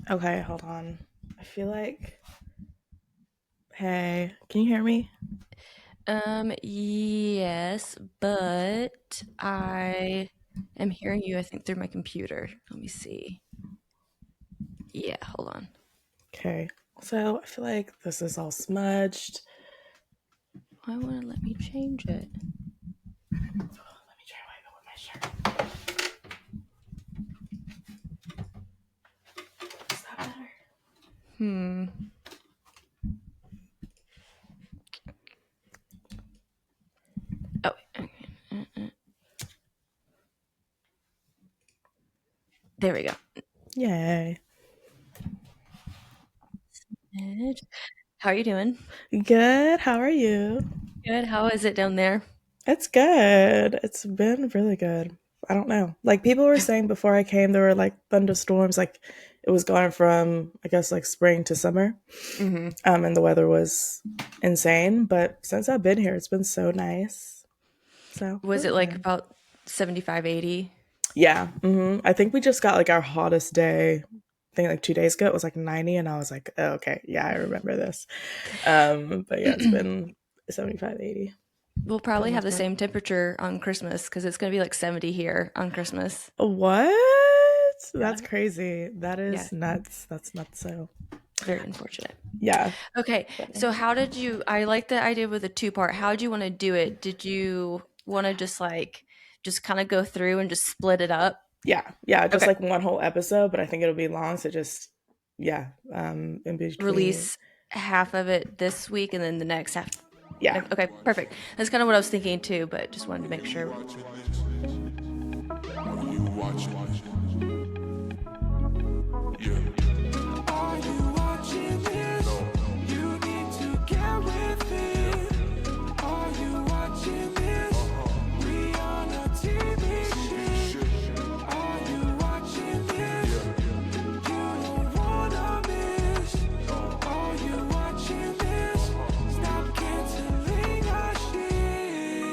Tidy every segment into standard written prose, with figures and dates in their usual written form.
Okay, hold on. I feel like. Hey, can you hear me? Yes, but I am hearing you, I think, through my computer. Let me see. Yeah, hold on. Okay. So I feel like this is all smudged. Why won't it let me change it? Let me try to wipe it with my shirt. Is that better? Hmm. Oh, okay. There we go. Yay. Good. How are you doing? Good. How are you? Good. How is it down there? It's good. It's been really good. I don't know. Like people were saying before I came, there were like thunderstorms. Like it was going from, I guess, like spring to summer. hmm And the weather was insane. But since I've been here, it's been so nice. So Was it really like good. about 75, 80? Yeah. I think we just got like our hottest day. I think like 2 days ago it was like 90, and I was like, oh, okay, yeah, I remember this. But yeah, it's been 75, 80 We'll for the probably have most the part. same temperature on Christmas because it's going to be like 70 here on Christmas. What? Yeah. That's crazy. That Yeah. is nuts. That's nuts. So Very unfortunate. yeah. Okay, But so how did you, I like the idea with a two-part. How did you want to do it? Did you want to just kind of go through and just split it up? yeah, just Okay, like one whole episode, but I think it'll be long. So just yeah, in between. release half of it this week and then the next half. Yeah. Okay, perfect. That's kind of what I was thinking too, but just wanted to make sure. Are you watching this? You need to get with it. Are you watching this? We on a TV shit. Are you watching this? You don't wanna miss. Are you watching this? Stop canceling our shit.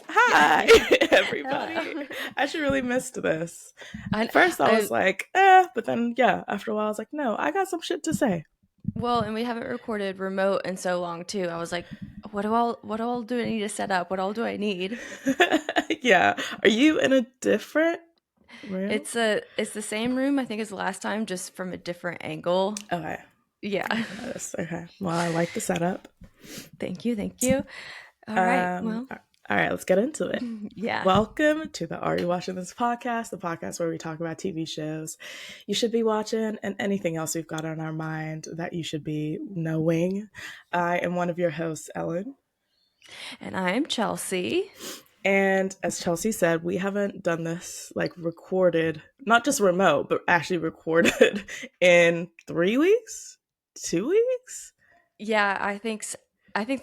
Hi, everybody. Hello. I actually really missed this. I, At first, I was I, like, but then, yeah, after a while, I was like, no, I got some shit to say. well, and we haven't recorded remote in so long too. I was like, what all do I need to set up? What all do I need? Yeah. Are you in a different room? It's the same room I think as the last time, just from a different angle. Okay. Yeah. I didn't notice. Okay. Well, I like the setup. Thank you, thank you. All right. Um, Well, all right, let's get into it. yeah. Welcome to the Are You Watching This podcast, the podcast where we talk about TV shows you should be watching and anything else we've got on our mind that you should be knowing. I am one of your hosts, Ellen. And I'm Chelsea. And as Chelsea said, we haven't done this like recorded, not just remote, but actually recorded in 3 weeks, 2 weeks, Yeah, I think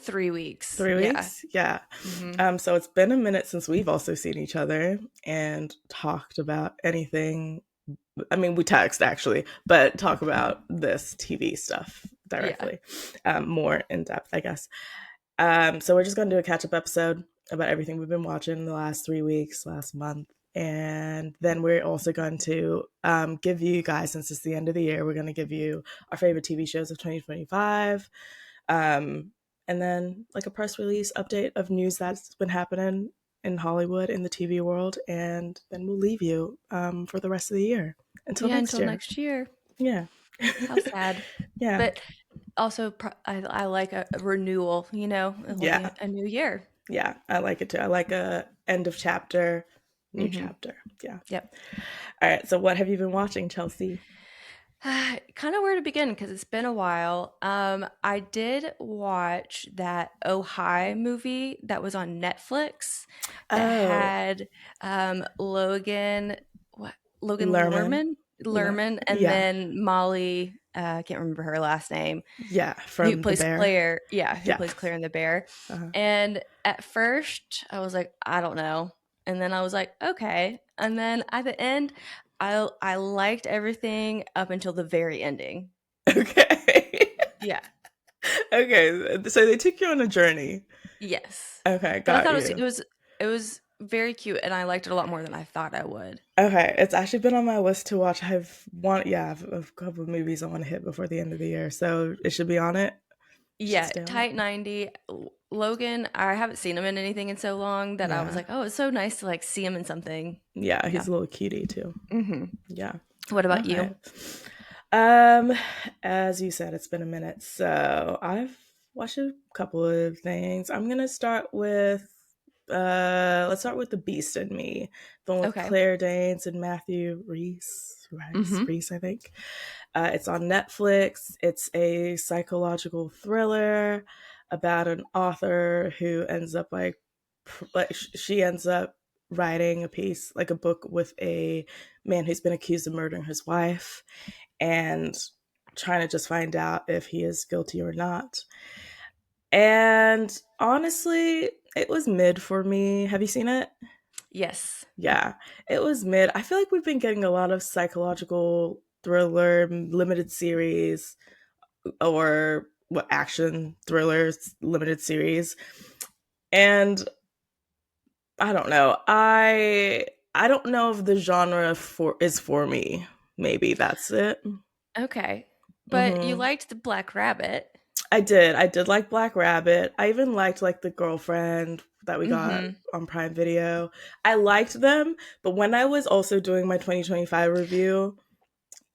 3 weeks. Yeah. three weeks. Yeah. hmm So it's been a minute since we've also seen each other and talked about anything. I mean, we text actually, but talk about this TV stuff Yeah. directly, more in depth, I guess. So we're just going to do a catch up episode about everything we've been watching the last 3 weeks, last month. And then we're also going to give you guys, since it's the end of the year, we're going to give you our favorite TV shows of 2025. Um, and then like a press release update of news that's been happening in Hollywood, in the TV world. And then we'll leave you for the rest of the year until Yeah, next until year. next year. Yeah. How sad. Yeah. But also I like a renewal, it'll be Yeah. a new year. Yeah, I like it too. I like a end of chapter, new hmm chapter. Yeah. Yep. All right. So what have you been watching, Chelsea? Kind of where to begin because it's been a while. I did watch that Oh Hi movie that was on Netflix that Oh, had Logan, what Logan Lerman. Lerman, and Yeah. then Molly. I can't remember her last name. Yeah, Who from The plays Bear. Claire? Yeah, who Yeah. plays Claire in The Bear? Uh-huh. And at first, I was like, I don't know, and then I was like, okay, and then at the end, I liked everything up until the very ending. Okay. Yeah. Okay. So they took you on a journey. Yes. Okay, But I got thought you. it was very cute, and I liked it a lot more than I thought I would. Okay, it's actually been on my list to watch. I've a couple of movies I want to hit before the end of the year, so it should be on it. Should Yeah, stay on it. Tight 90. Logan, I haven't seen him in anything in so long that I was Yeah, like, oh, it's so nice to like see him in something. yeah, Yeah. he's a little cutie too. Hmm. Yeah. What All about you? right. Um, as you said, it's been a minute, so I've watched a couple of things. I'm gonna start with let's start with The Beast in Me, the one with Okay. Claire Danes and Matthew Reese. Hmm. Reese, I think. It's on Netflix. It's a psychological thriller about an author who ends up she ends up writing a piece, like a book, with a man who's been accused of murdering his wife and trying to just find out if he is guilty or not. And honestly, it was mid for me. Have you seen it? Yes. Yeah, it was mid. I feel like we've been getting a lot of psychological thriller limited series, or what, action thrillers limited series. And I don't know. I don't know if the genre is for me. Maybe that's it. Okay. But you Hmm. liked the Black Rabbit. I did. I did like Black Rabbit. I even liked like The Girlfriend that we got Hmm. on Prime Video. I liked them, but when I was also doing my 2025 review,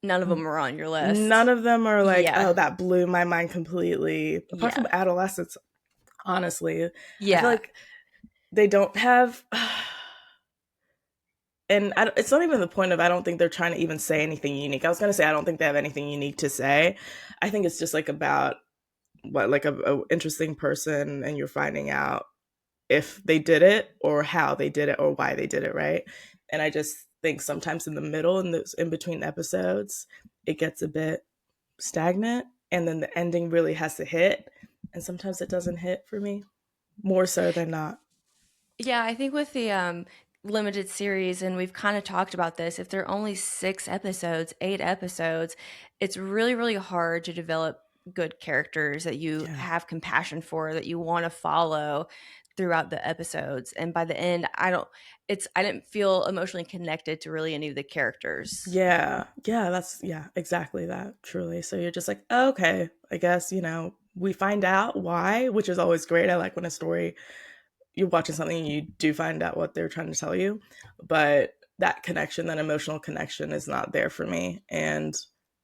None of them were on your none list. of them are like, Yeah. oh, that blew my mind completely. Apart from Yeah. Adolescence, honestly, I feel Yeah. like they don't have. And it's not even the point of, I don't think they're trying to even say anything unique. I was going to say I don't think they have anything unique to say. I think it's just like about what, like a interesting person, and you're finding out if they did it or how they did it or why they did it, right? And I just think sometimes in the middle, in those in between episodes, it gets a bit stagnant, and then the ending really has to hit, and sometimes it doesn't hit for me, more so than not. Yeah, I think with the limited series, and we've kind of talked about this, if there are only 6 episodes, 8 episodes, it's really, really hard to develop good characters that you Yeah. have compassion for, that you want to follow throughout the episodes. And by the end, I didn't feel emotionally connected to really any of the characters. Yeah, that's, yeah, exactly that, truly. So you're just like, oh, okay, I guess, we find out why, which is always great. I like when a story, you're watching something and you do find out what they're trying to tell you, but that connection, that emotional connection, is not there for me. And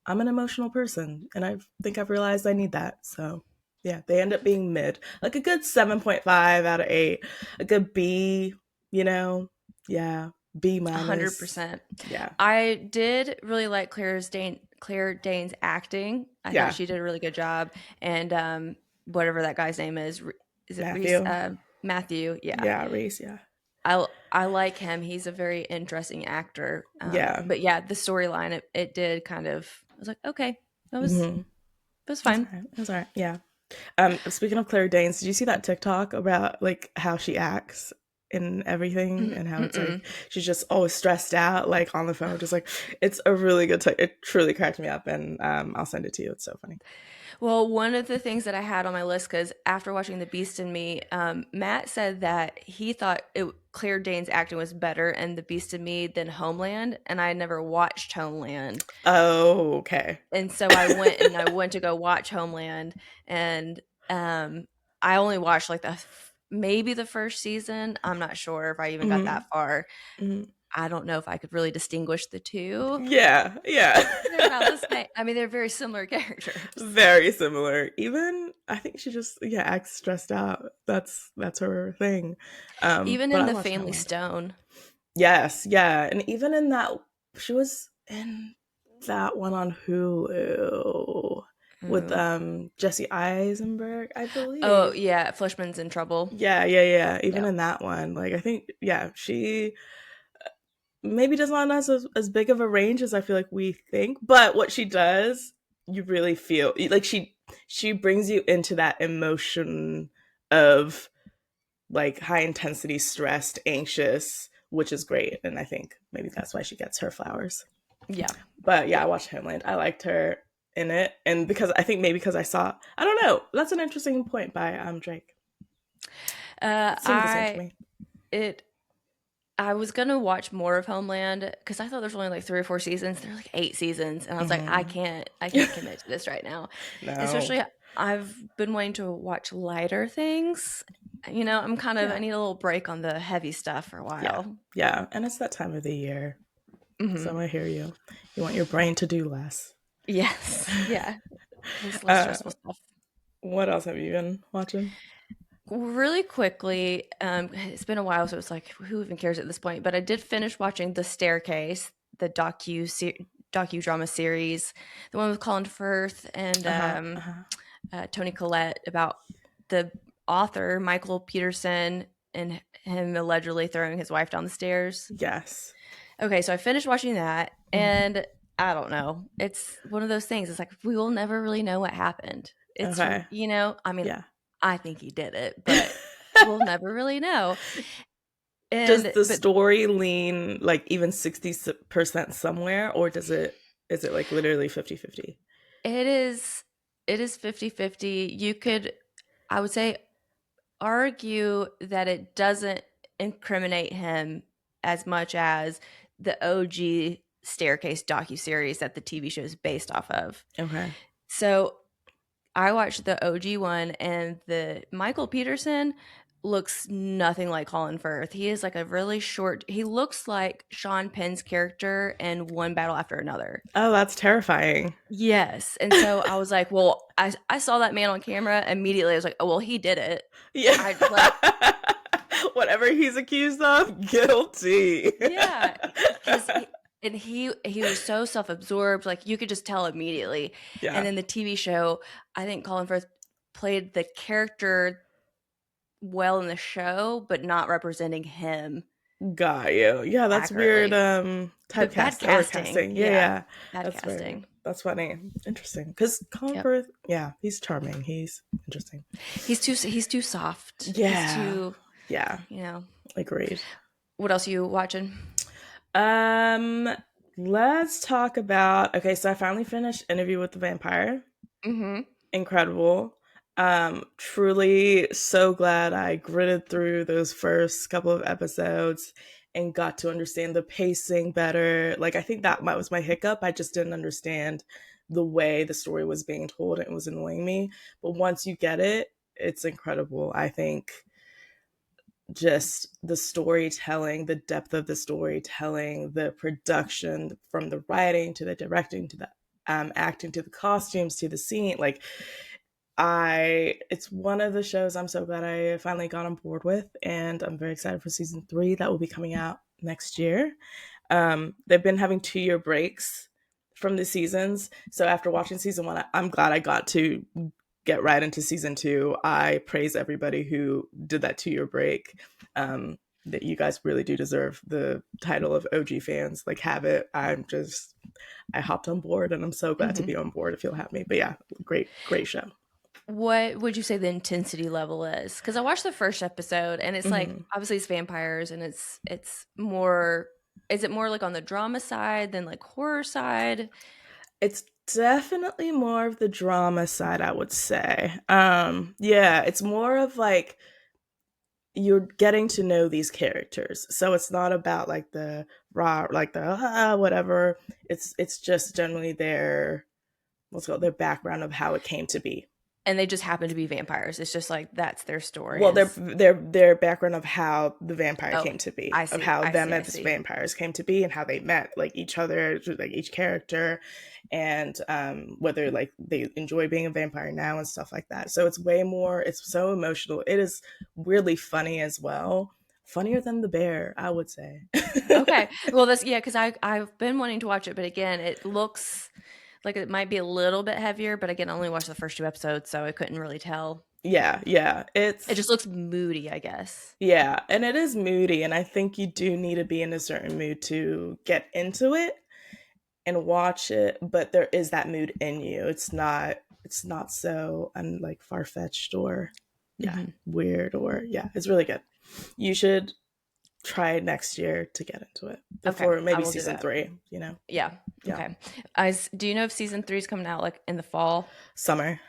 I'm an emotional person, and I think I've realized I need that. So yeah, they end up being mid, like a good 7.5 out of 8, a good B, you know? Yeah, B minus. 100%. Yeah. I did really like Claire Danes acting. I thought Yeah. she did a really good job. And whatever that guy's name is it Reese? Matthew. Matthew. Yeah, Yeah, Reese, yeah. I like him. He's a very interesting actor. Yeah. But yeah, the storyline it did kind of. I was like, okay, that was Mm-hmm. that was That's fine. all right. That's all right. Yeah. Speaking of Claire Danes, did you see that TikTok about like how she acts and everything, and how it's Mm-mm. like she's just always stressed out, like on the phone, just like, it's a really good it truly cracked me up, and I'll send it to you. It's so funny. Well, one of the things that I had on my list, because after watching The Beast in Me, Matt said that he thought Claire Danes' acting was better in The Beast in Me than Homeland, and I had never watched Homeland, Oh, okay. and so I went to go watch Homeland, and I only watched like maybe the first season. I'm not sure if I even got Hmm. that far. Hmm. I don't know if I could really distinguish the two. Yeah, yeah. They're about the same. I mean, they're very similar characters. Very similar. Even I think she just, yeah, acts stressed out. That's her thing. Even But in I The watched Family Homeland. Stone. Yes, yeah, and even in that, she was in that one on Hulu with Ooh. Jesse Eisenberg, I Oh believe. yeah, Fleischman's in trouble. Yeah, yeah, yeah. Even Yeah. in that one, like, I think, yeah, she maybe does not have as big of a range as I feel like we think, but what she does, you really feel like she brings you into that emotion of like high intensity, stressed, anxious, which is great. And I think maybe that's why she gets her flowers. Yeah. But yeah, Yeah. I watched Homeland. I liked her in it. And because I think maybe because I don't know. That's an interesting point by Drake. It seemed the same to I me. it I was gonna watch more of Homeland because I thought there's only like 3 or 4 seasons. There are like 8 seasons, and I was like, I can't commit to this right now. No. Especially, I've been wanting to watch lighter things. You know, I'm kind of I Yeah. need a little break on the heavy stuff for a Yeah. while. Yeah. And it's that time of the year. So Hmm. I hear you. You want your brain to do less. Yes, yeah, less Uh, stressful stuff. what else have you been watching? Really quickly, it's been a while, so it's like, who even cares at this point? But I did finish watching The Staircase, the docudrama series, the one with Colin Firth and Uh-huh. Uh-huh. Tony Collette about the author Michael Peterson and him allegedly throwing his wife down the stairs. Yes. Okay, so I finished watching that, Mhm. and I don't know. It's one of those things. It's like we will never really know what happened. It's Okay. I mean, Yeah. I think he did it, but we'll never really know. Does And the but story lean like even 60% somewhere, or is it like literally 50-50? it is 50-50. You could, I would say, argue that it doesn't incriminate him as much as the OG Staircase docuseries that the TV show is based off of. Okay. So I watched the OG one, and the Michael Peterson looks nothing like Colin Firth. He is like a really short. He looks like Sean Penn's character in One Battle After Another. Oh, that's terrifying. Yes, and so I was like, well, I saw that man on camera immediately. I was like, oh well, he did it. Yeah. I like, Whatever he's accused of, guilty. yeah, because he was so self-absorbed, like you could just tell immediately. Yeah. And in the TV show, I think Colin Firth played the character well in the show, but not representing him Got you. Yeah, that's weird. accurately. But bad Typecasting or casting, casting. Yeah, yeah, yeah. bad That's very. casting. That's funny. Interesting. Because Colin Yep. Firth, yeah, he's charming. He's interesting. He's too soft. Yeah. He's too, Yeah. you know. Agreed. What else are you watching? Let's talk about. Okay, so I finally finished Interview with the Vampire. Mm-hmm. Incredible. Truly so glad I gritted through those first couple of episodes and got to understand the pacing better. Like, I think that was my hiccup. I just didn't understand the way the story was being told, and it was annoying me. But once you get it, it's incredible. I think just the storytelling, the depth of the storytelling, the production, from the writing to the directing to the acting to the costumes to the scene, like it's one of the shows I'm so glad I finally got on board with, and I'm very excited for season 3 that will be coming out next year. They've been having 2-year breaks from the seasons, so after watching season 1, I'm glad I got to get right into season 2. I praise everybody who did that 2-year break. That you guys really do deserve the title of OG fans. Like, have it. I hopped on board, and I'm so glad to be on board if you'll have me. But yeah, great show. What would you say the intensity level is? Because I watched the first episode, and it's like, obviously it's vampires, and it's more. Is it more like on the drama side than like horror side? It's definitely more of the drama side, I would say. Yeah, it's more of like you're getting to know these characters, so it's not about like the raw, like the whatever. It's just generally their, let's go, their background of how it came to be. And they just happen to be vampires. It's just like that's their story. Well, their background of how the vampire came to be, I see, of how I them see, I as see. vampires came to be, and how they met, like each other, like each character, and whether like they enjoy being a vampire now and stuff like that. So it's way more. It's so emotional. It is weirdly funny as well. Funnier than The Bear, I would say. Okay, well that's because I've been wanting to watch it, but again, it looks like it might be a little bit heavier. But again, I only watched the first 2 episodes, so I couldn't really tell. Yeah, It just looks moody, I guess. yeah, and it is moody, and I think you do need to be in a certain mood to get into it and watch it, but there is that mood in you. It's not so like far-fetched or weird, or it's really good. You should try it next year to get into it before Okay, I maybe will do season that. 3, you know. Yeah. Yeah. Okay. Do you know if season 3 is coming out like in the fall? Summer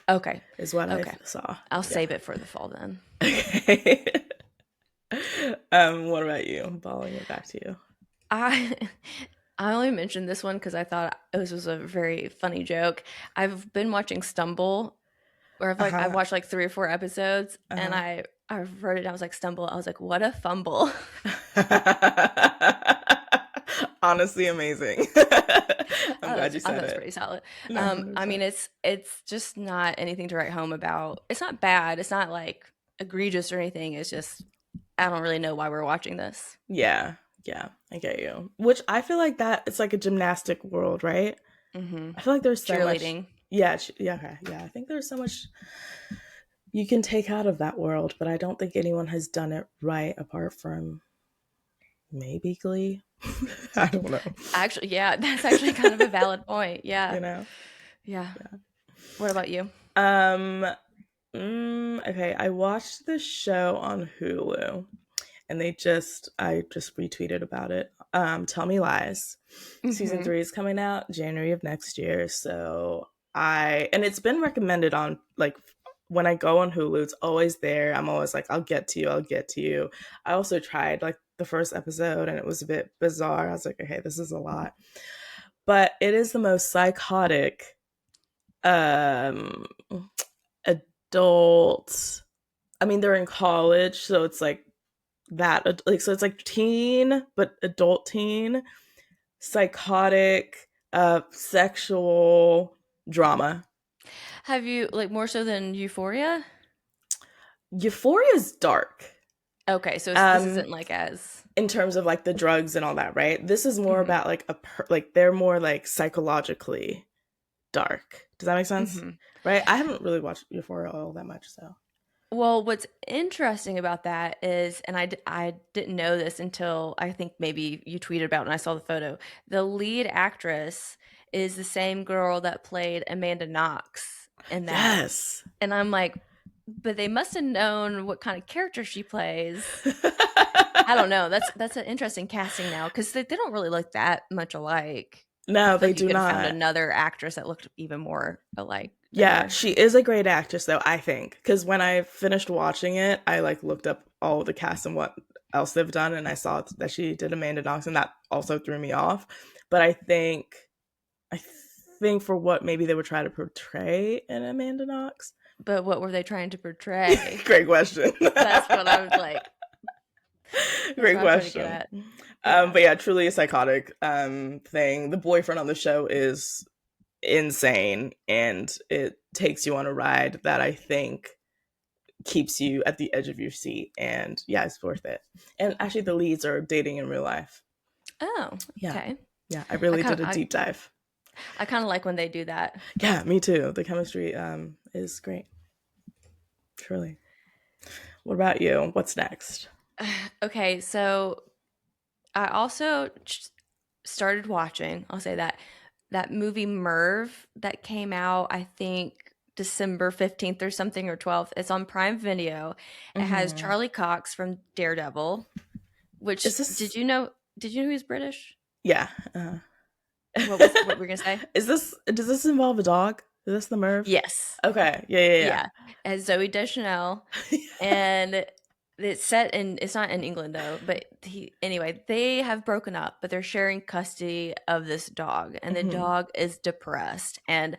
Okay. is what Okay. I saw. I'll save it for the fall then. Okay. What about you? I'm following it back to you. I I only mentioned this one because I thought this was a very funny joke. I've been watching Stumble, or I've Uh-huh. watched like 3 or 4 episodes, and Uh-huh. I wrote it down. I was like, Stumble. I was like, what a fumble. Honestly, amazing. I'm glad you I thought said it was it. pretty solid. No, I mean, 100%. it's just not anything to write home about. It's not bad. It's not like egregious or anything. It's just I don't really know why we're watching this. Yeah, yeah, I get you. Which I feel like that it's like a gymnastic world, right? Hmm. I feel like there's so much. Cheerleading. Yeah, yeah, okay, yeah. I think there's so much you can take out of that world, but I don't think anyone has done it right apart from maybe Glee. I don't know. Actually, yeah, that's actually kind of a valid point. Yeah, You know. yeah. What about you? Um. Okay, I watched this show on Hulu, and I just retweeted about it. Tell Me Lies. Season Hmm. 3 is coming out January of next year, so and it's been recommended on like when I go on Hulu, it's always there. I'm always like, I'll get to you, I'll get to you. I also tried like the first episode and it was a bit bizarre. I was like, okay, this is a lot. But it is the most psychotic um adult. I mean, they're in college, so it's like that like so it's like teen but adult teen psychotic sexual drama. Have you like more so than Euphoria? Euphoria is dark Okay, so this um isn't like as. in terms of like the drugs and all that, right? This is more Hmm. about like like they're more like psychologically dark. Does that make sense? Hmm. Right? I haven't really watched Euphoria all that much, so. Well, what's interesting about that is, and I didn't know this until I think maybe you tweeted about it and I saw the photo. The lead actress is the same girl that played Amanda Knox in that. Yes. And I'm like, but they must have known what kind of character she plays. I don't know. That's an interesting casting now because they don't really look that much alike. I No, feel they like you do could have found not. another actress that looked even more alike than Yeah, her. she is a great actress though, I think. Because when I finished watching it, I like looked up all the cast and what else they've done, and I saw that she did Amanda Knox, and that also threw me off. But I think for what maybe they would try to portray in Amanda Knox. But what were they trying to portray? Great question. That's what I was like. That's Great what I'm trying to get question. at. Yeah. But yeah, truly a psychotic thing. The boyfriend on the show is insane, and it takes you on a ride that I think keeps you at the edge of your seat. And yeah, it's worth it. And actually, the leads are dating in real life. Oh, Yeah, okay. yeah, I I really kind did of a deep dive. I kind of like when they do that. Yeah, me too. The chemistry is great. Truly. What about you? What's next? Okay, so I also started watching. I'll say that movie Merv that came out. I think December 15th or something or 12th. It's on Prime Video. It has Mm-hmm. Charlie Cox from Daredevil. Which Is this? did you know? Did you know he was British? Yeah. What were you gonna say? Is this? Does this involve a dog? Is this the Merv? Yes. Okay. Yeah. Yeah. As Zoe Deschanel, Yeah. and it's set in. It's not in England though, but anyway, they have broken up, but they're sharing custody of this dog, and the Mhm. dog is depressed. And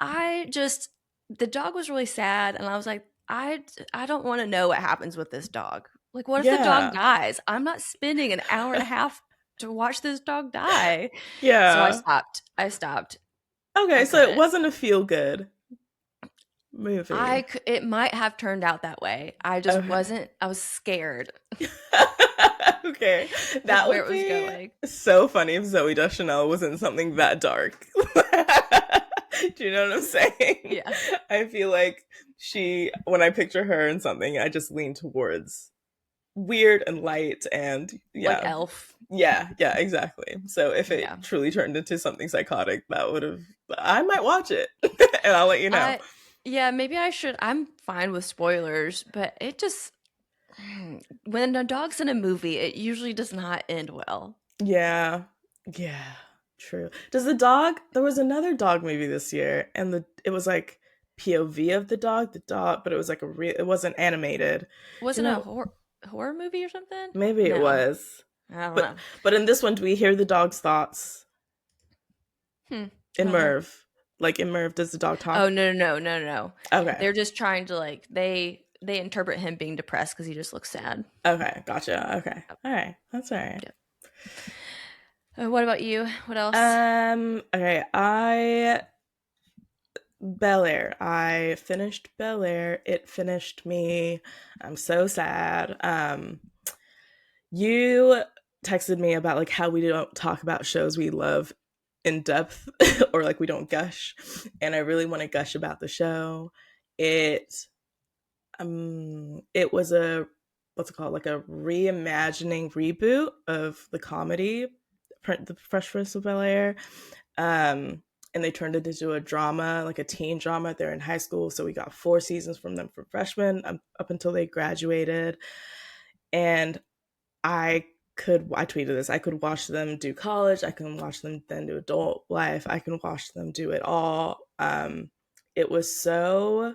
I just the dog was really sad, and I was like, I don't want to know what happens with this dog. Like, what if the dog Yeah. dies? I'm not spending an hour and a half to watch this dog die. So I Yeah. stopped. I stopped. Okay, I so it couldn't. wasn't a feel good movie. It might have turned out that way. I just Okay. wasn't. I was scared Okay. with That where would it was be going. so funny if Zoe Deschanel was in something that dark. Do you know what I'm saying? Yeah, I feel like when I picture her in something, I just lean towards weird and light and like yeah. Elf. Yeah, exactly. So if it Yeah, truly turned into something psychotic, I might watch it and I'll let you know. yeah. Maybe I should. I'm fine with spoilers, but it just when a dog's in a movie, it usually does not end well. Yeah. Yeah. True. There was another dog movie this year and it was like POV of the dog, but it was like it wasn't animated. Do you Wasn't a know? horror. horror movie or something? Maybe it No, was. I don't But know. but in this one, do we hear the dog's thoughts I in don't know. Merv? Like in Merv, does the dog Oh talk? no. Okay. They're just trying to like they interpret him being depressed because he just looks sad. Okay. Gotcha. Okay. All right. That's all right. Yeah. What about you? What else? Okay. Bel Air. I finished Bel Air. It finished me. I'm so sad. You texted me about like how we don't talk about shows we love in depth or like we don't gush, and I really want to gush about the show. It was a, what's it called, like a reimagining reboot of the comedy the Fresh Prince of Bel Air. And they turned it into a drama, like a teen drama. They're in high school, so we got 4 seasons from them for freshmen up until they graduated. And I tweeted this. I could watch them do college. I can watch them then do adult life. I can watch them do it all. It was so,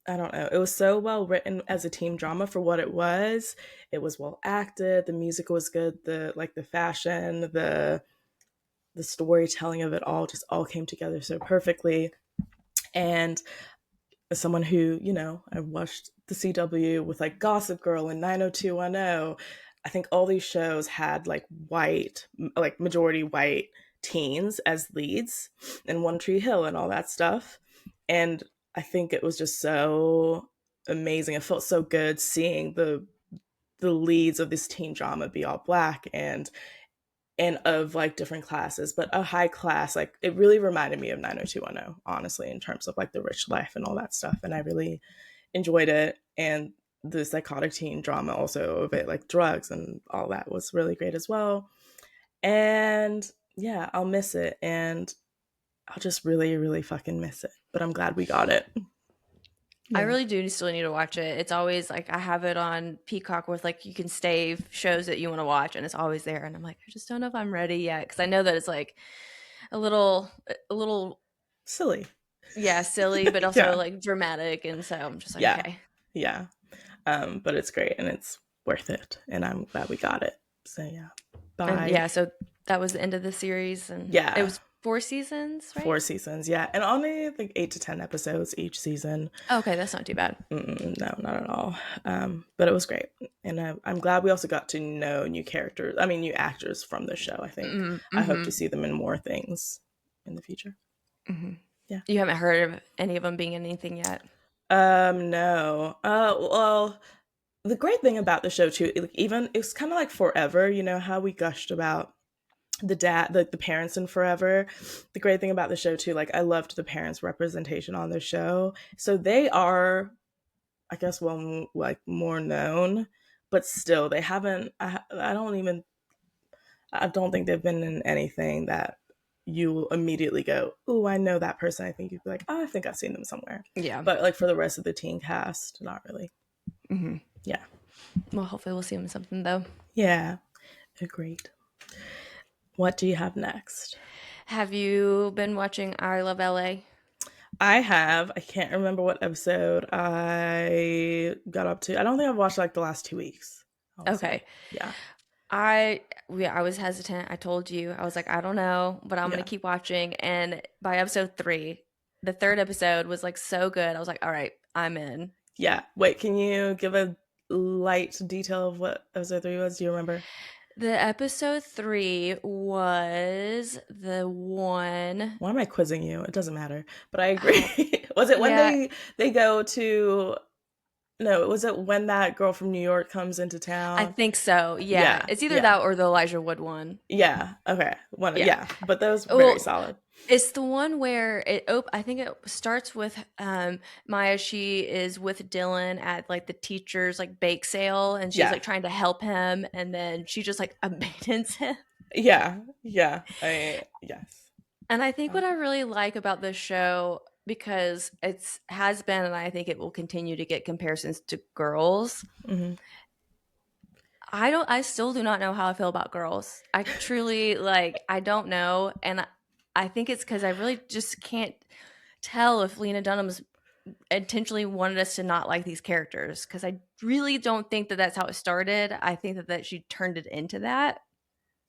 I don't know. It was so well written as a team drama for what it was. It was well acted. The music was good. The fashion, the storytelling of it all just all came together so perfectly. And as someone who, I watched the CW with like Gossip Girl and 90210, I think all these shows had like majority white teens as leads, and One Tree Hill and all that stuff. And I think it was just so amazing. It felt so good seeing the leads of this teen drama be all black and of like different classes, but a high class. Like it really reminded me of 90210, honestly, in terms of like the rich life and all that stuff. And I really enjoyed it. And the psychotic teen drama also of it, like drugs and all that, was really great as well. And yeah, I'll miss it. And I'll just really, really fucking miss it. But I'm glad we got it. I Yeah. really do still need to watch it. It's always like I have it on Peacock with like you can save shows that you want to watch, and it's always there. And I'm like, I just don't know if I'm ready yet because I know that it's like a little, Silly. yeah, silly, but also Yeah. like dramatic. And so I'm just like, Yeah. okay. Yeah. But it's great and it's worth it. And I'm glad we got it. So yeah. Bye. And yeah, so that was the end of the series, and Yeah. it was 4 seasons, right? 4 seasons, yeah, and only like 8 to 10 episodes each season. Okay, that's not too bad. No, not at all. But it was great, and I'm glad we also got to know new characters. I mean, new actors from the show. I think Mm-hmm. I hope to see them in more things in the future. Mm-hmm. Yeah. You haven't heard of any of them being in anything yet? No. Well, the great thing about the show too, even it's kind of like Forever. You know how we gushed about the parents in Forever. The great thing about the show too, like I loved the parents' representation on the show. So they are, I guess, well, like more known, but still they haven't. I don't think they've been in anything that you will immediately go, "Oh, I know that person." I think you'd be like, "Oh, I think I've seen them somewhere." Yeah. But like for the rest of the teen cast, not really. Mm-hmm. Yeah. Well, hopefully we'll see them in something though. Yeah. Agreed. What do you have next? Have you been watching I Love LA? I have. I can't remember what episode I got up to. I don't think I've watched like the last 2 weeks. Honestly. Okay. Yeah. I was hesitant. I told you. I was like, I don't know, but I'm Yeah. going to keep watching. And by episode 3, the third episode was like so good. I was like, all right, I'm in. Yeah. Wait, can you give a light detail of what episode 3 was? Do you remember? The episode 3 was the one. Why am I quizzing you? It doesn't matter. But I agree. Was it when Yeah. they go to, no, was it when that girl from New York comes into town? I think so. Yeah. Yeah, It's either yeah. that or the Elijah Wood one. Yeah. Okay. Yeah. Yeah. But those were Well, very solid. It's the one where I think it starts with Maya. She is with Dylan at like the teacher's like bake sale, and she's Yeah. like trying to help him, and then she just like abandons him. Yeah. Yeah. Yes. And I think what I really like about this show, because has been, and I think it will continue to get comparisons to Girls. Mm-hmm. I still do not know how I feel about Girls. I truly I don't know, and I think it's because I really just can't tell if Lena Dunham's intentionally wanted us to not like these characters, because I really don't think that that's how it started. I think that she turned it into that.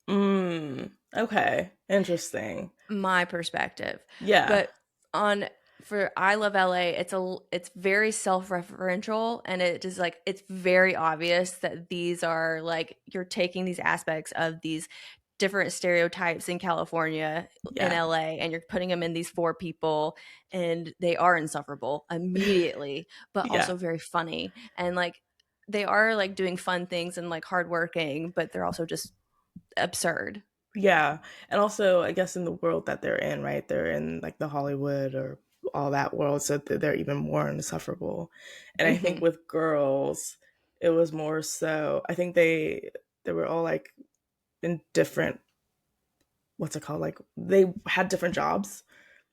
Okay. Interesting. My perspective. Yeah. But on for I Love LA, it's very self-referential, and it is like it's very obvious that these are like you're taking these aspects of these different stereotypes in California, in Yeah. LA, and you're putting them in these four people, and they are insufferable immediately, but Yeah. also very funny, and like they are like doing fun things and like hardworking, but they're also just absurd. Yeah. And also, I guess in the world that they're in, right? They're in like the Hollywood or all that world, so they're even more insufferable. And I think Hmm. with girls, it was more so. I think they were all like in different, what's it called? Like they had different jobs.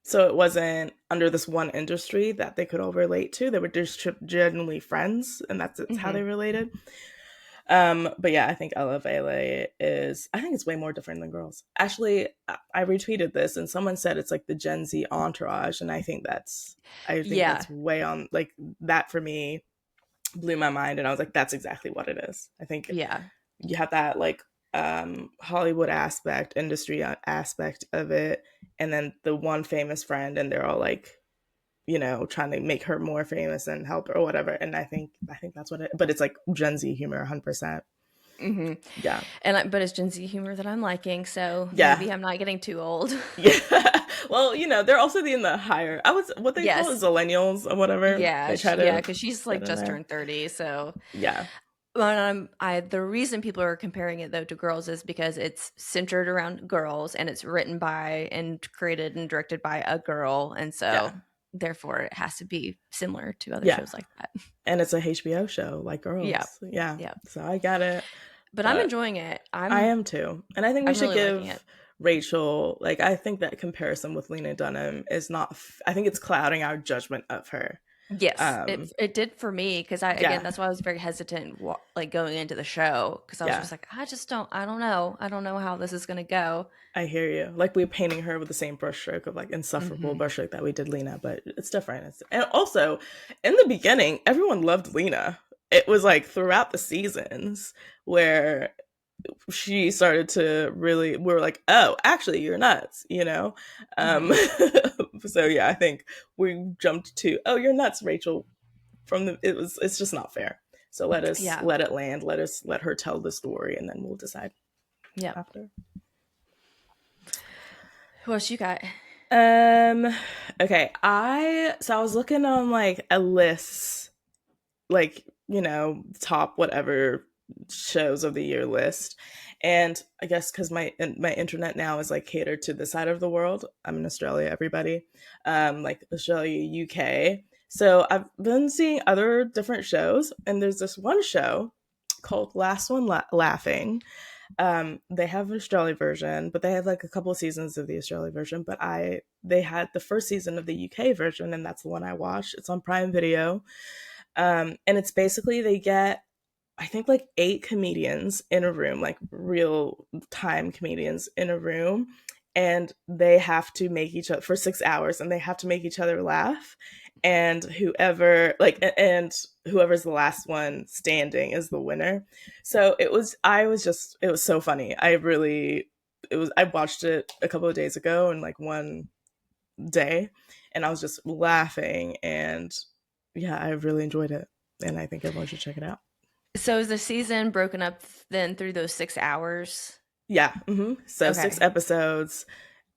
So it wasn't under this one industry that they could all relate to. They were just genuinely friends, and that's how Hmm. they related. But yeah, I think I Love LA is, I think it's way more different than girls. Actually, I retweeted this and someone said it's like the Gen Z entourage. And I think Yeah. that's way on, like, that for me blew my mind. And I was like, that's exactly what it is. I think Yeah. you have that like Hollywood aspect, industry aspect of it. And then the one famous friend, and they're all like, trying to make her more famous and help her or whatever. And I think that's what it. But it's like Gen Z humor, 100%. Hmm. Yeah, But it's Gen Z humor that I'm liking, so yeah, maybe I'm not getting too old. yeah. Well, they're also in the higher. I was what they call it, Yes. millennials or whatever. Yeah, They try yeah, to because she's get like in just there. turned 30, so Yeah, but I the reason people are comparing it though to girls is because it's centered around girls, and it's written by and created and directed by a girl, and yeah, so therefore it has to be similar to other yeah. shows like that. And it's a HBO show, like Yeah. Girls. Yeah, Yeah. so I get it. But I'm But enjoying it. I am too. And I think we I'm should really liking it. give Rachel, like, I think that comparison with Lena Dunham is not, I think it's clouding our judgment of her. Yes, Um, it did for me, because again, yeah, that's why I was very hesitant like going into the show, because I was yeah, just like, I don't know how this is gonna go. I hear you. Like, we're painting her with the same brushstroke of like insufferable Hmm. brushstroke that we did Lena, but it's different. And also, in the beginning, everyone loved Lena. It was like throughout the seasons where she started to really, we were like, oh, actually you're nuts. um Hmm. so yeah, I think we jumped to, oh, you're nuts, Rachel, it's just not fair. So let us Yeah. let it land, let her tell the story, and then we'll decide Yep. after. Who else you got? um okay, I was looking on like a list, like, top whatever shows of the year list. And I guess because my internet now is like catered to this side of the world. I'm in Australia, everybody. Like Australia, UK. So I've been seeing other different shows, and there's this one show called Last One Laughing. They have an Australian version, but they have like a couple of seasons of the Australian version. But they had the first season of the UK version, and that's the one I watched. It's on Prime Video. And it's basically they get, I think, like 8 comedians in a room, like real time comedians in a room, and they have to make each other for 6 hours, and they have to make each other laugh. And whoever's the last one standing is the winner. So it was so funny. I watched it a couple of days ago in like one day, and I was just laughing, and yeah, I really enjoyed it, and I think everyone should check it out. So is the season broken up then through those 6 hours? Yeah. So six Okay. episodes,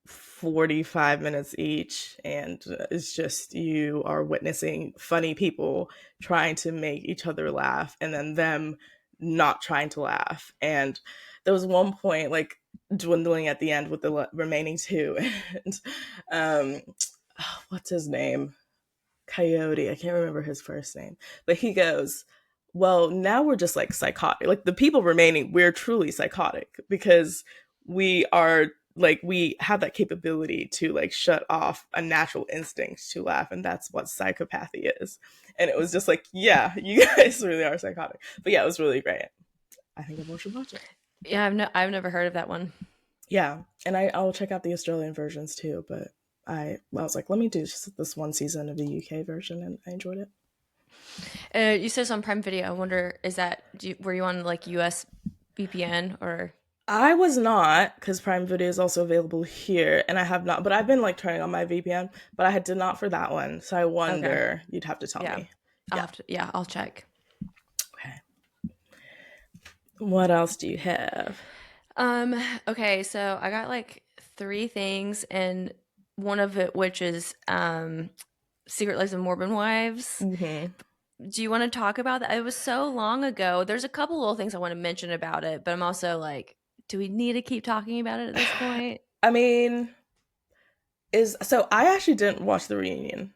45 minutes each, and it's just you are witnessing funny people trying to make each other laugh, and then them not trying to laugh. And there was one point like dwindling at the end with the remaining two, and what's his name? Coyote. I can't remember his first name, but he goes, well, now we're just like psychotic. Like the people remaining, we're truly psychotic because we are like, we have that capability to like shut off a natural instinct to laugh. And that's what psychopathy is. And it was just like, yeah, you guys really are psychotic. But yeah, it was really great. I think everyone should watch it. Yeah, I've never heard of that one. Yeah. And I'll check out the Australian versions too, but I was like, let me do just this one season of the UK version, and I enjoyed it. You said it's on Prime Video. I wonder, were you on like US VPN or? I was not, because Prime Video is also available here, and I have not. But I've been like turning on my VPN, but I did not for that one. So I wonder. You'd have to tell Yeah. me. I'll check. Okay. What else do you have? Okay, so I got like 3 things, and one of it which is Secret Lives of Mormon Wives. Mm-hmm. Do you want to talk about that? It was so long ago. There's a couple little things I want to mention about it, but I'm also like, do we need to keep talking about it at this point? I mean, so I actually didn't watch the reunion.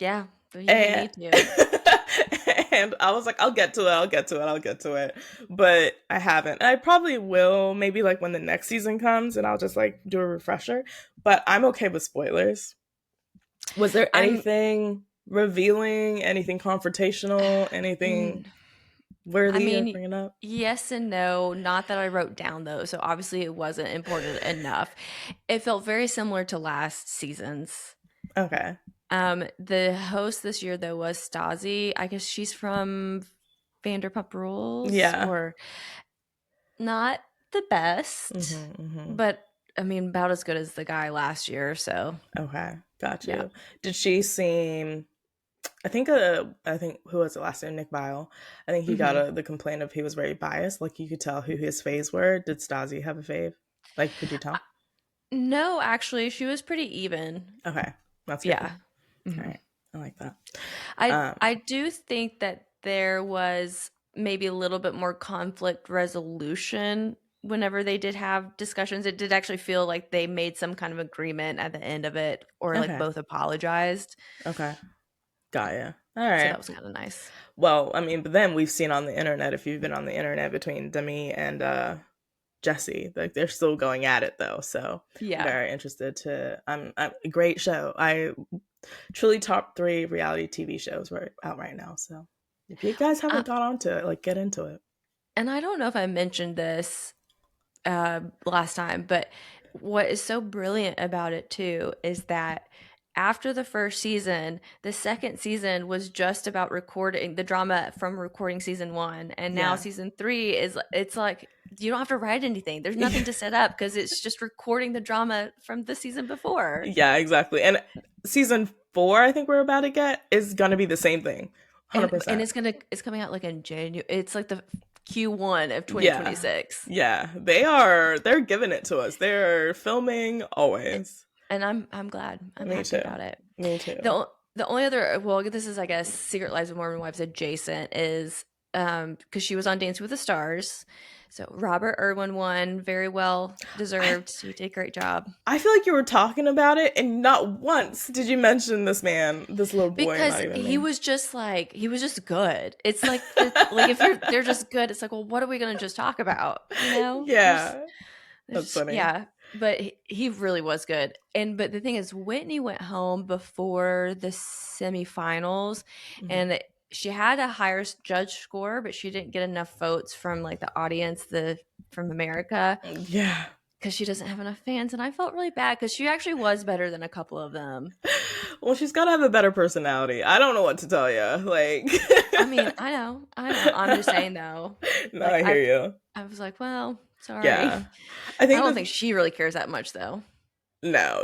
Yeah, but you And, need to. and I was like, I'll get to it. But I haven't. And I probably will, maybe like when the next season comes, and I'll just like do a refresher. But I'm okay with spoilers. Was there anything revealing, anything confrontational, anything worthy of bringing up? Yes and no. Not that I wrote down though, so obviously it wasn't important enough. It felt very similar to last season's. Okay. The host this year though was Stasi. I guess she's from Vanderpump Rules. Yeah. Or not the best, but I mean about as good as the guy last year. So okay, got you. Yeah. Did she seem? I think who was it last name? Nick Vile. I think he got the complaint of he was very biased. Like you could tell who his faves were. Did Stasi have a fave? Like, could you tell? No, actually, she was pretty even. Okay, that's good. Yeah. All right, I like that. I do think that there was maybe a little bit more conflict resolution whenever they did have discussions. It did actually feel like they made some kind of agreement at the end of it, or like both apologized. Okay. Got ya. All right. So that was kind of nice. Well, I mean, but then we've seen on the internet, if you've been on the internet, between Demi and Jesse, like they're still going at it though. So Yeah. I'm very interested to. A great show. I truly top 3 reality TV shows out right now. So if you guys haven't got onto it, like get into it. And I don't know if I mentioned this last time, but what is so brilliant about it too is that after the first season, the second season was just about recording the drama from recording season 1, and now season 3 it's like you don't have to write anything. There's nothing to set up because it's just recording the drama from the season before. Yeah, exactly. And season 4, I think we're about to get, is gonna be the same thing, 100%. And it's coming out like in January. It's like the Q1 of 2026. Yeah, they're giving it to us. They're filming always. And I'm glad. I'm happy about it. Me too. The only other, well, this is, I guess, Secret Lives of Mormon Wives adjacent is because she was on Dancing with the Stars. So Robert Irwin won, very well deserved. He did a great job. I feel like you were talking about it, and not once did you mention this man, this little boy. Because he was just good. It's like like if they're just good, it's like, well, what are we gonna just talk about? You know? Yeah, that's funny. Yeah. But he really was good. But the thing is, Whitney went home before the semifinals, and she had a higher judge score, but she didn't get enough votes from like the audience, from America. Yeah, because she doesn't have enough fans, and I felt really bad because she actually was better than a couple of them. Well, she's got to have a better personality. I don't know what to tell you. Like, I mean, I know. I'm just saying though. No, like, I hear you. I was like, well, sorry. Yeah, I don't think she really cares that much though. No.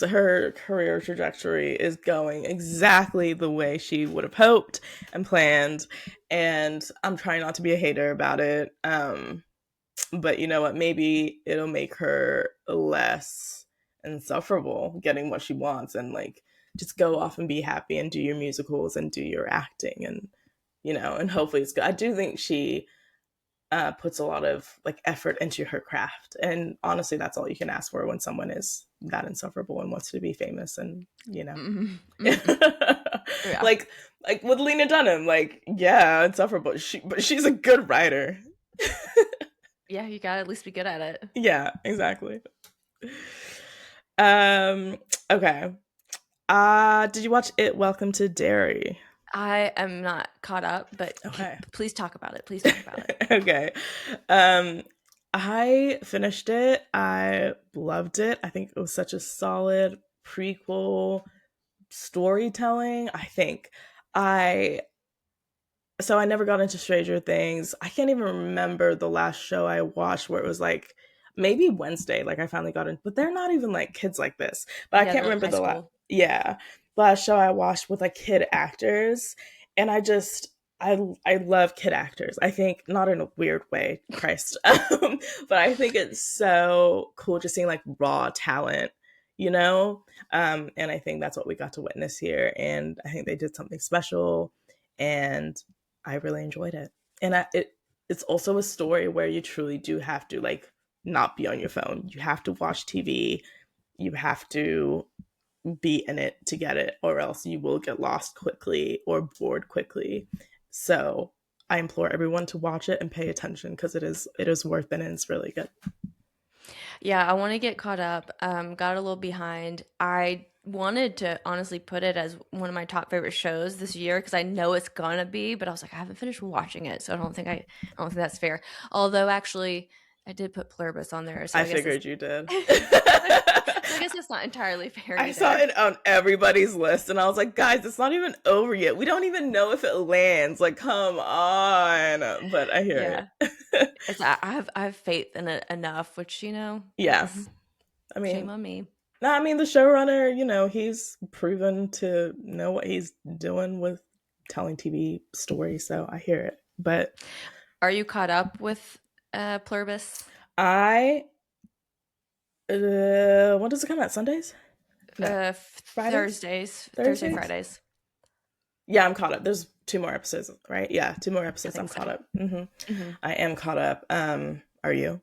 Her career trajectory is going exactly the way she would have hoped and planned, and I'm trying not to be a hater about it. But you know what? Maybe it'll make her less insufferable getting what she wants, and like just go off and be happy and do your musicals and do your acting, and and hopefully it's good. I do think she puts a lot of like effort into her craft, and honestly that's all you can ask for when someone is that insufferable and wants to be famous. And yeah. like with Lena Dunham, like insufferable, but she's a good writer. Yeah, you gotta at least be good at it. Yeah, exactly. Okay. Did you watch It Welcome to Derry? I am not caught up, but okay. Please talk about it. Okay. I I finished it. I loved it. I think it was such a solid prequel storytelling. I think I so I never got into Stranger Things. I can't even remember the last show I watched where it was like maybe Wednesday. Like I finally got in, but they're not even like kids like this. But I Yeah, can't they're like remember high the last. school. Yeah, last show I watched with like kid actors, and I love kid actors. I think not in a weird way, Christ, but I think it's so cool just seeing like raw talent, you know. And I think that's what we got to witness here, and I think they did something special, and I really enjoyed it. And it's also a story where you truly do have to like not be on your phone. You have to watch TV. You have to be in it to get it, or else you will get lost quickly or bored quickly. So I implore everyone to watch it and pay attention because it is worth it and it's really good. Yeah, I want to get caught up. Got a little behind. I wanted to honestly put it as one of my top favorite shows this year because I know it's gonna be, but I was like, I haven't finished watching it, so I don't think that's fair. Although actually, I did put Pluribus on there, so I I guess it's figured you did. so I guess it's not entirely fair I saw either. it on everybody's list and I was like, guys, it's not even over yet. We don't even know if it lands. Like, come on. But I hear Yeah, it. I have faith in it enough, which Yeah. I shame mean, on me. no, I mean the showrunner, he's proven to know what he's doing with telling TV stories, so I hear it. But Are you caught up with Pluribus? I when does it come out? Sundays? No. Fridays? Thursday, Thursdays? Fridays. Yeah, I'm caught up. There's two more episodes, right? Yeah, two more I episodes. I'm think so. caught up. Hmm. I am caught up. Are you?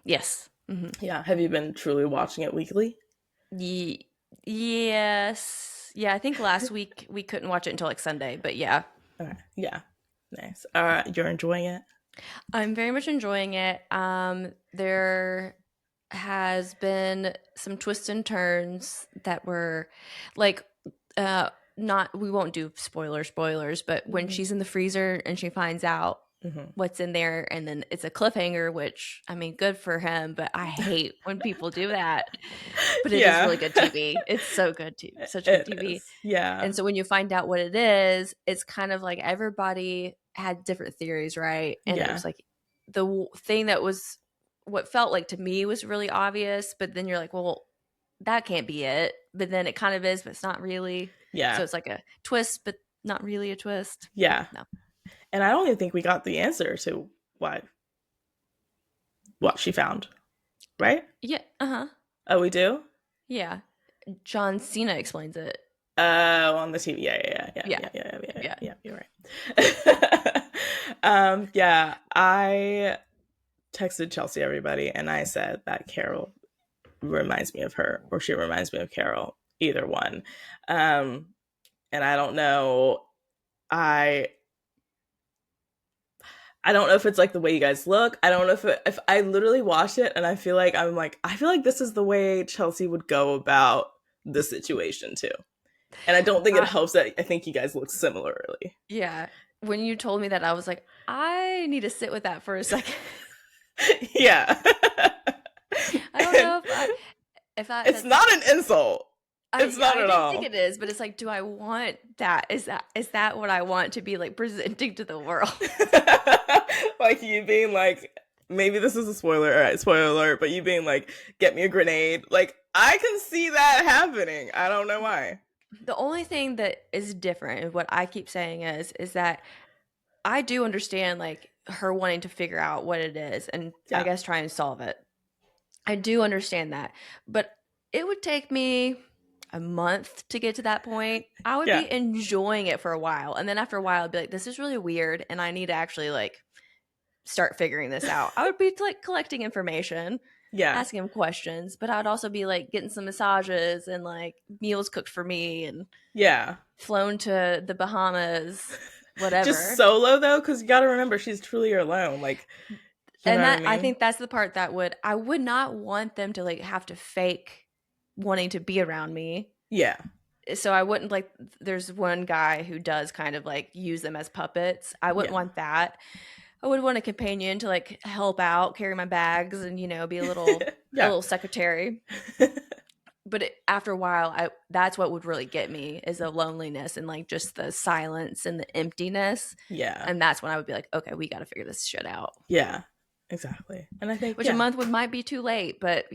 Yes. Yeah. Have you been truly watching it weekly? Yes. Yeah, I think last week we couldn't watch it until like Sunday, but yeah. Okay. Yeah. Nice. You're enjoying it? I'm very much enjoying it. There has been some twists and turns that were like not we won't do spoilers, but when Mhm. she's in the freezer and she finds out Mhm. what's in there and then it's a cliffhanger, which I mean good for him, but I hate when people do that. But it is Yeah. really good TV. It's so good TV. Such good It TV. is. Yeah. And so when you find out what it is, it's kind of like everybody had different theories, right? And it Yeah. was like thing that was what felt like to me was really obvious, but then you're like, well, that can't be it. But then it kind of is, but it's not really. So Yeah. it's like a twist, but not really a twist. Yeah. No. And I don't even think we got the answer to what she found, right? Yeah. Uh-huh. Oh, we do? Yeah. John Cena explains it. Oh, on the TV. Yeah. Yeah. Yeah. Yeah. You're right. Yeah, I texted Chelsea everybody and I said that Carol reminds me of her or she reminds me of Carol, either one. And I don't know. I don't know if it's like the way you guys look. I don't know if I literally watched it and I feel like I feel like this is the way Chelsea would go about the situation too. And I don't think it helps that I think you guys look similarly. Yeah. When you told me that, I was like, I need to sit with that for a second. Yeah. I don't know if I it's not an insult. It's not I at don't all. think it is, but it's like, do I want that? Is that what I want to be like presenting to the world? Like you being like, maybe this is a spoiler, all right, spoiler alert, but you being like, get me a grenade. Like, I can see that happening. I don't know why. The only thing that is different, and what I keep saying is that I do understand like her wanting to figure out what it is and I guess try and solve it. I do understand that, but it would take me a month to get to that point. I would be enjoying it for a while, and then after a while I'd be like, this is really weird and I need to actually like start figuring this out. I would be like collecting information, asking him questions, but I'd also be like getting some massages and like meals cooked for me and flown to the Bahamas, whatever. Just solo though, because you got to remember she's truly alone. Like, and that I think that's the part that I would not want them to like have to fake wanting to be around me. Yeah. So I wouldn't like. There's one guy who does kind of like use them as puppets. I wouldn't want that. I would want a companion to like help out, carry my bags, and be a little Yeah. secretary. But after a while, that's what would really get me is the loneliness and like just the silence and the emptiness. Yeah. And that's when I would be like, okay, we got to figure this shit out. Yeah. Exactly. And I think Which a month might be too late, but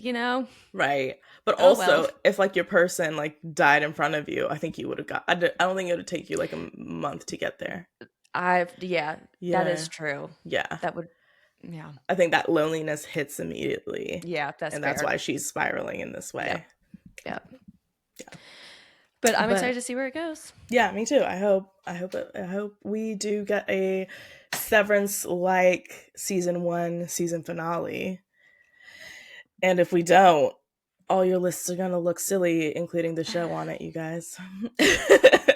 right. But Oh, also, well. if like your person like died in front of you, I think you would have got. I don't think it would take you like a month to get there. Yeah, that is true. Yeah. That would, yeah. I think that loneliness hits immediately. Yeah, that's and fair. that's why she's spiraling in this way. Yeah. But I'm excited to see where it goes. Yeah, me too. I hope we do get a Severance like season 1 season finale. And if we don't, all your lists are gonna look silly, including the show on it, you guys.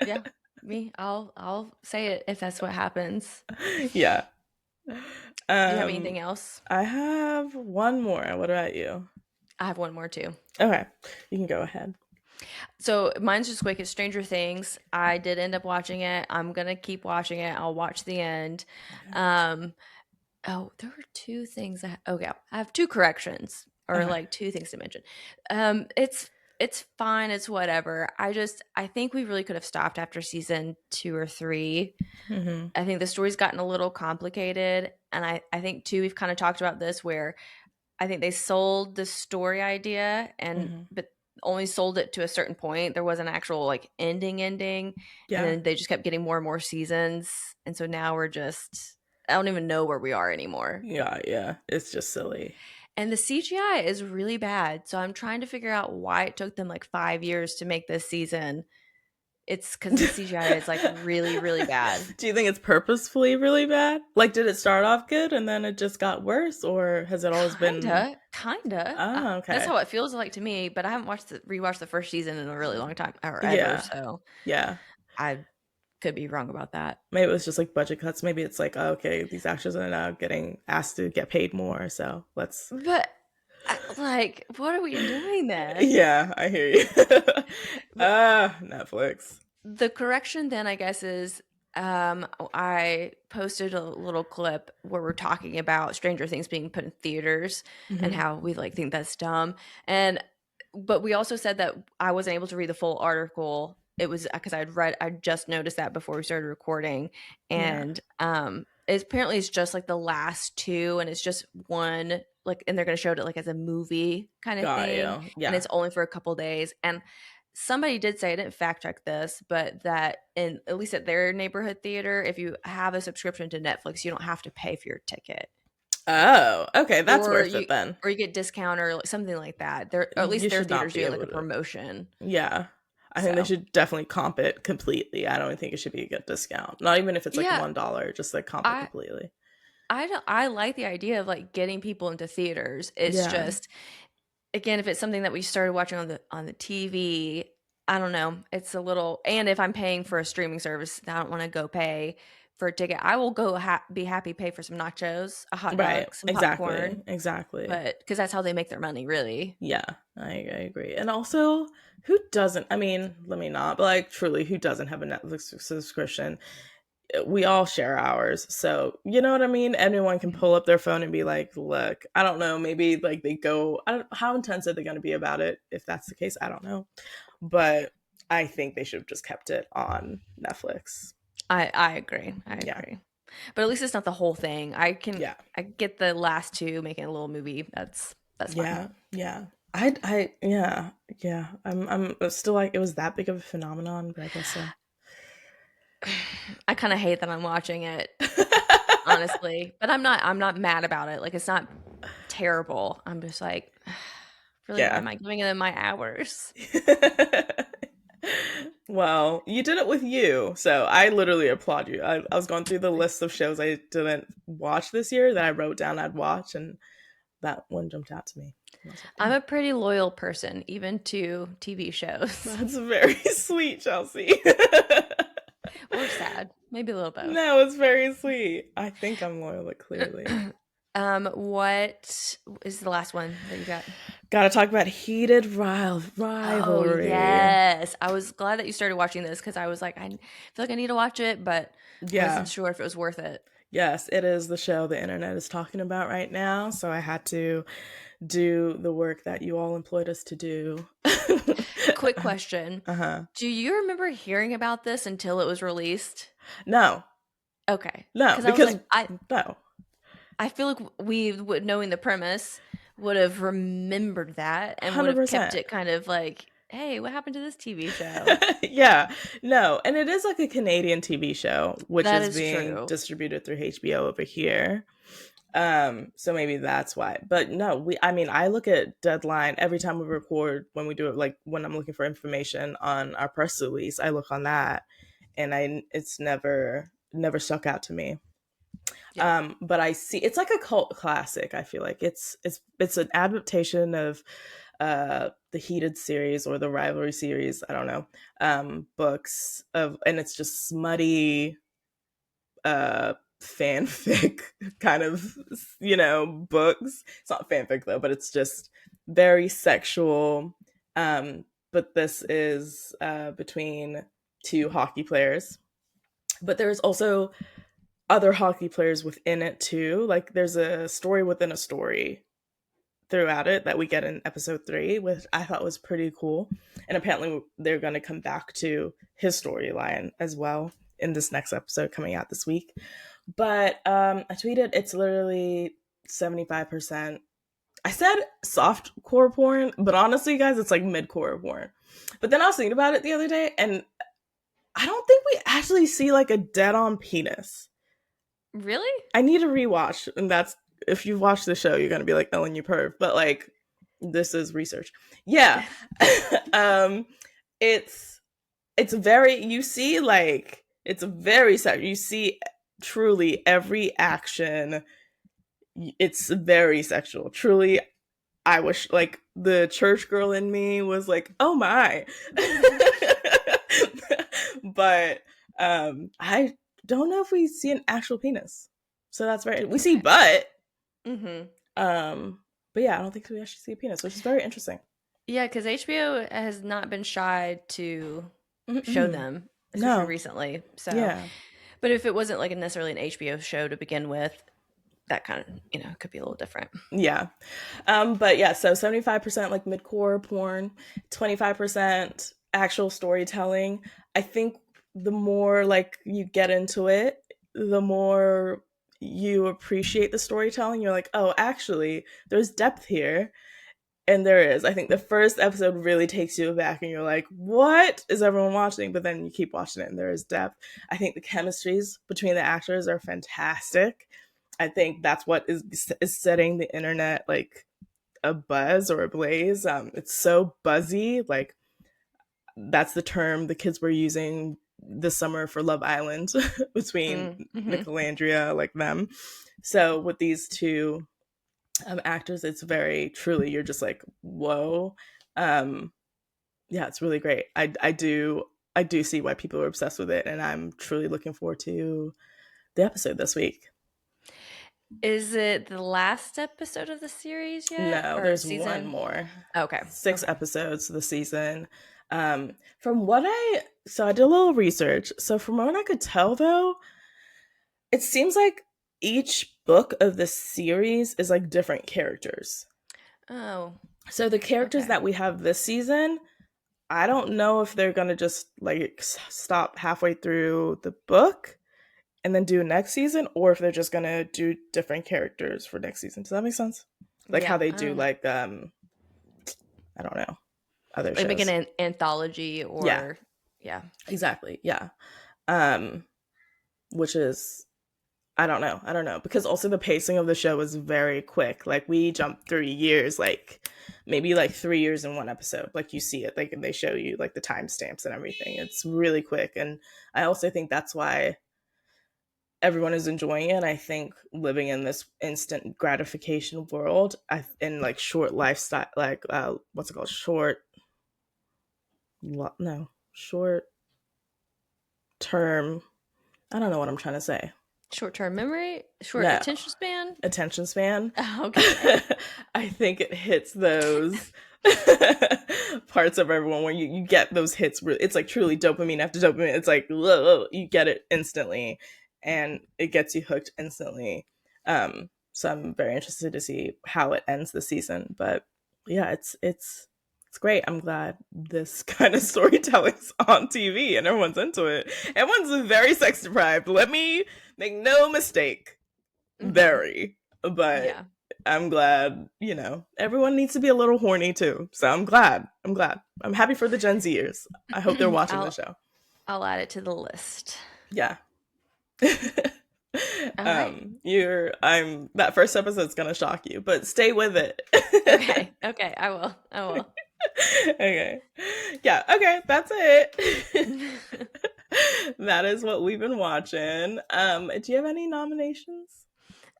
Yeah, I'll say it if that's what happens. Yeah. Do you have anything else? I have one more. What about you? I have one more too. Okay, you can go ahead. So mine's just quick. It's Stranger Things. I did end up watching it. I'm gonna keep watching it. I'll watch the end. Okay. There were two things I have two corrections or like two things to mention. It's fine. It's whatever. I think we really could have stopped after season 2 or 3. Mm-hmm. I think the story's gotten a little complicated, and I think too we've kind of talked about this where I think they sold the story idea but only sold it to a certain point. There wasn't an actual like ending. And then they just kept getting more and more seasons. And so now I don't even know where we are anymore. Yeah. It's just silly. And the CGI is really bad. So I'm trying to figure out why it took them like 5 years to make this season. It's because the CGI is like really, really bad. Do you think it's purposefully really bad? Like, did it start off good and then it just got worse, or has it always been? Kinda. Oh, okay. That's how it feels like to me. But I haven't rewatched the first season in a really long time, or ever. So yeah, I could be wrong about that. Maybe it was just like budget cuts. Maybe it's like, okay, these actors are now getting asked to get paid more, so let's. But like, what are we doing then? Yeah, I hear you. Netflix. The correction then, I guess, is I posted a little clip where we're talking about Stranger Things being put in theaters and how we like think that's dumb. But we also said that I wasn't able to read the full article. It was because I just noticed that before we started recording, and apparently it's just like the last 2, and it's just one. Like, and they're going to show it like as a movie kind of thing. Yeah. And it's only for a couple days. And somebody did say, I didn't fact check this, but that at least at their neighborhood theater, if you have a subscription to Netflix, you don't have to pay for your ticket. Oh, okay. That's worth it then. Or you get discount or something like that. Or at least their theater's doing like a promotion. Yeah. I think they should definitely comp it completely. I don't think it should be a good discount. Not even if it's like $1, just like comp it completely. I like the idea of like getting people into theaters. It's just, again, if it's something that we started watching on the TV, I don't know. It's a little, and if I'm paying for a streaming service, I don't want to go pay for a ticket. I will go be happy pay for some nachos, a hot dog, some popcorn. Exactly. But because that's how they make their money, really. Yeah, I agree. And also, who doesn't? I mean, let me not, but like truly, who doesn't have a Netflix subscription? We all share ours, so you know what I mean. Anyone can pull up their phone and be like, look, I don't know, maybe like they go, how intense are they going to be about it? If that's the case, I don't know, but I think they should have just kept it on Netflix. I agree. I agree. But at least it's not the whole thing. I get the last 2 making a little movie. That's fine. Yeah. I'm still like, it was that big of a phenomenon, but I guess so. I kind of hate that I'm watching it, honestly. But I'm not mad about it. Like, it's not terrible. I'm just like, really, why am I giving them my hours? Well, you did it with You, so I literally applaud you. I was going through the list of shows I didn't watch this year that I wrote down I'd watch, and that one jumped out to me. I'm a pretty loyal person, even to TV shows. That's very sweet, Chelsea. Or sad. Maybe a little both. No, it's very sweet. I think I'm loyal, clearly. What is the last one that you got? Gotta talk about Heated Rivalry. Oh, yes. I was glad that you started watching this because I was like, I feel like I need to watch it, but wasn't sure if it was worth it. Yes, it is the show the internet is talking about right now. So I had to do the work that you all employed us to do. Quick question. Uh-huh. Do you remember hearing about this until it was released? No, Okay. no, Because I was because like, I, no. I feel like we, knowing the premise, would have remembered that and would have kept 100%. it kind of like, hey, what happened to this TV show? Yeah, no. And it is like a Canadian TV show, which That is is being true. distributed through HBO over here. So maybe that's why. But no, I mean, I look at Deadline every time we record when we do it, like when I'm looking for information on our press release, I look on that and it's never stuck out to me. Yeah. But I see it's like a cult classic. I feel like it's an adaptation of the Heated series or the Rivalry series, I don't know, books of, and it's just smutty fanfic kind of, books. It's not fanfic though, but it's just very sexual. But this is between two hockey players, but there's also other hockey players within it too. Like there's a story within a story throughout it that we get in episode 3, which I thought was pretty cool. And apparently they're going to come back to his storyline as well in this next episode coming out this week. But I tweeted it's literally 75%. I said soft core porn, but honestly, guys, it's like mid core porn. But then I was thinking about it the other day, and I don't think we actually see like a dead on penis. Really? I need to rewatch, and that's if you've watched the show, you're gonna be like, Ellen, you perv. But like, this is research. Yeah, it's very. You see, like, it's very sexual. You see, truly every action. It's very sexual. Truly, I wish like the church girl in me was like, oh my. But I don't know if we see an actual penis. So that's very we see butt. Mm-hmm. But yeah, I don't think we actually see a penis, which is very interesting. Yeah, because HBO has not been shy to show them, especially No. recently. So, Yeah. but if it wasn't like necessarily an HBO show to begin with, that kind of, could be a little different. Yeah. But yeah, so 75% like mid-core porn, 25% actual storytelling. I think the more like you get into it, the more you appreciate the storytelling. You're like, oh, actually, there's depth here. And there is. I think the first episode really takes you aback and you're like, what is everyone watching? But then you keep watching it and there is depth. I think the chemistries between the actors are fantastic. I think that's what is setting the internet like a buzz or a blaze. It's so buzzy. Like that's the term the kids were using this summer for Love Island between Nicolandria, like them. So with these two actors, it's very truly you're just like, whoa. Yeah, it's really great. I do see why people are obsessed with it, and I'm truly looking forward to the episode this week. Is it the last episode of the series yet? No, or there's season? one more. Okay. 6 episodes of the season. From what I did a little research. So from what I could tell though, it seems like each book of the series is like different characters. Oh. So the characters that we have this season, I don't know if they're gonna just like stop halfway through the book and then do next season, or if they're just gonna do different characters for next season. Does that make sense? Like how they do like I don't know, other like shows. make an anthology or yeah. Exactly. Yeah. Which is I don't know because also the pacing of the show is very quick. Like we jumped 3 years, like maybe like 3 years in one episode. Like you see it, like and they show you like the timestamps and everything. It's really quick, and I also think that's why everyone is enjoying it. I think living in this instant gratification world, in like short lifestyle, like what's it called, short term. I don't know what I'm trying to say. Short-term memory, short No. attention span. Okay. I think it hits those parts of everyone where you get those hits. It's like truly dopamine after dopamine. It's like, whoa, you get it instantly. and it gets you hooked instantly. So I'm very interested to see how it ends the season. But yeah, it's great. I'm glad this kind of storytelling's on TV and everyone's into it. Everyone's very sex deprived. Let me make no mistake. Very. But Yeah. I'm glad, everyone needs to be a little horny too. So I'm glad. I'm happy for the Gen Zers. I hope they're watching the show. I'll add it to the list. Yeah. All right. I'm that first episode's gonna shock you, but stay with it. Okay, I will. Okay. Yeah, okay, that's it. That is what we've been watching. Do you have any nominations?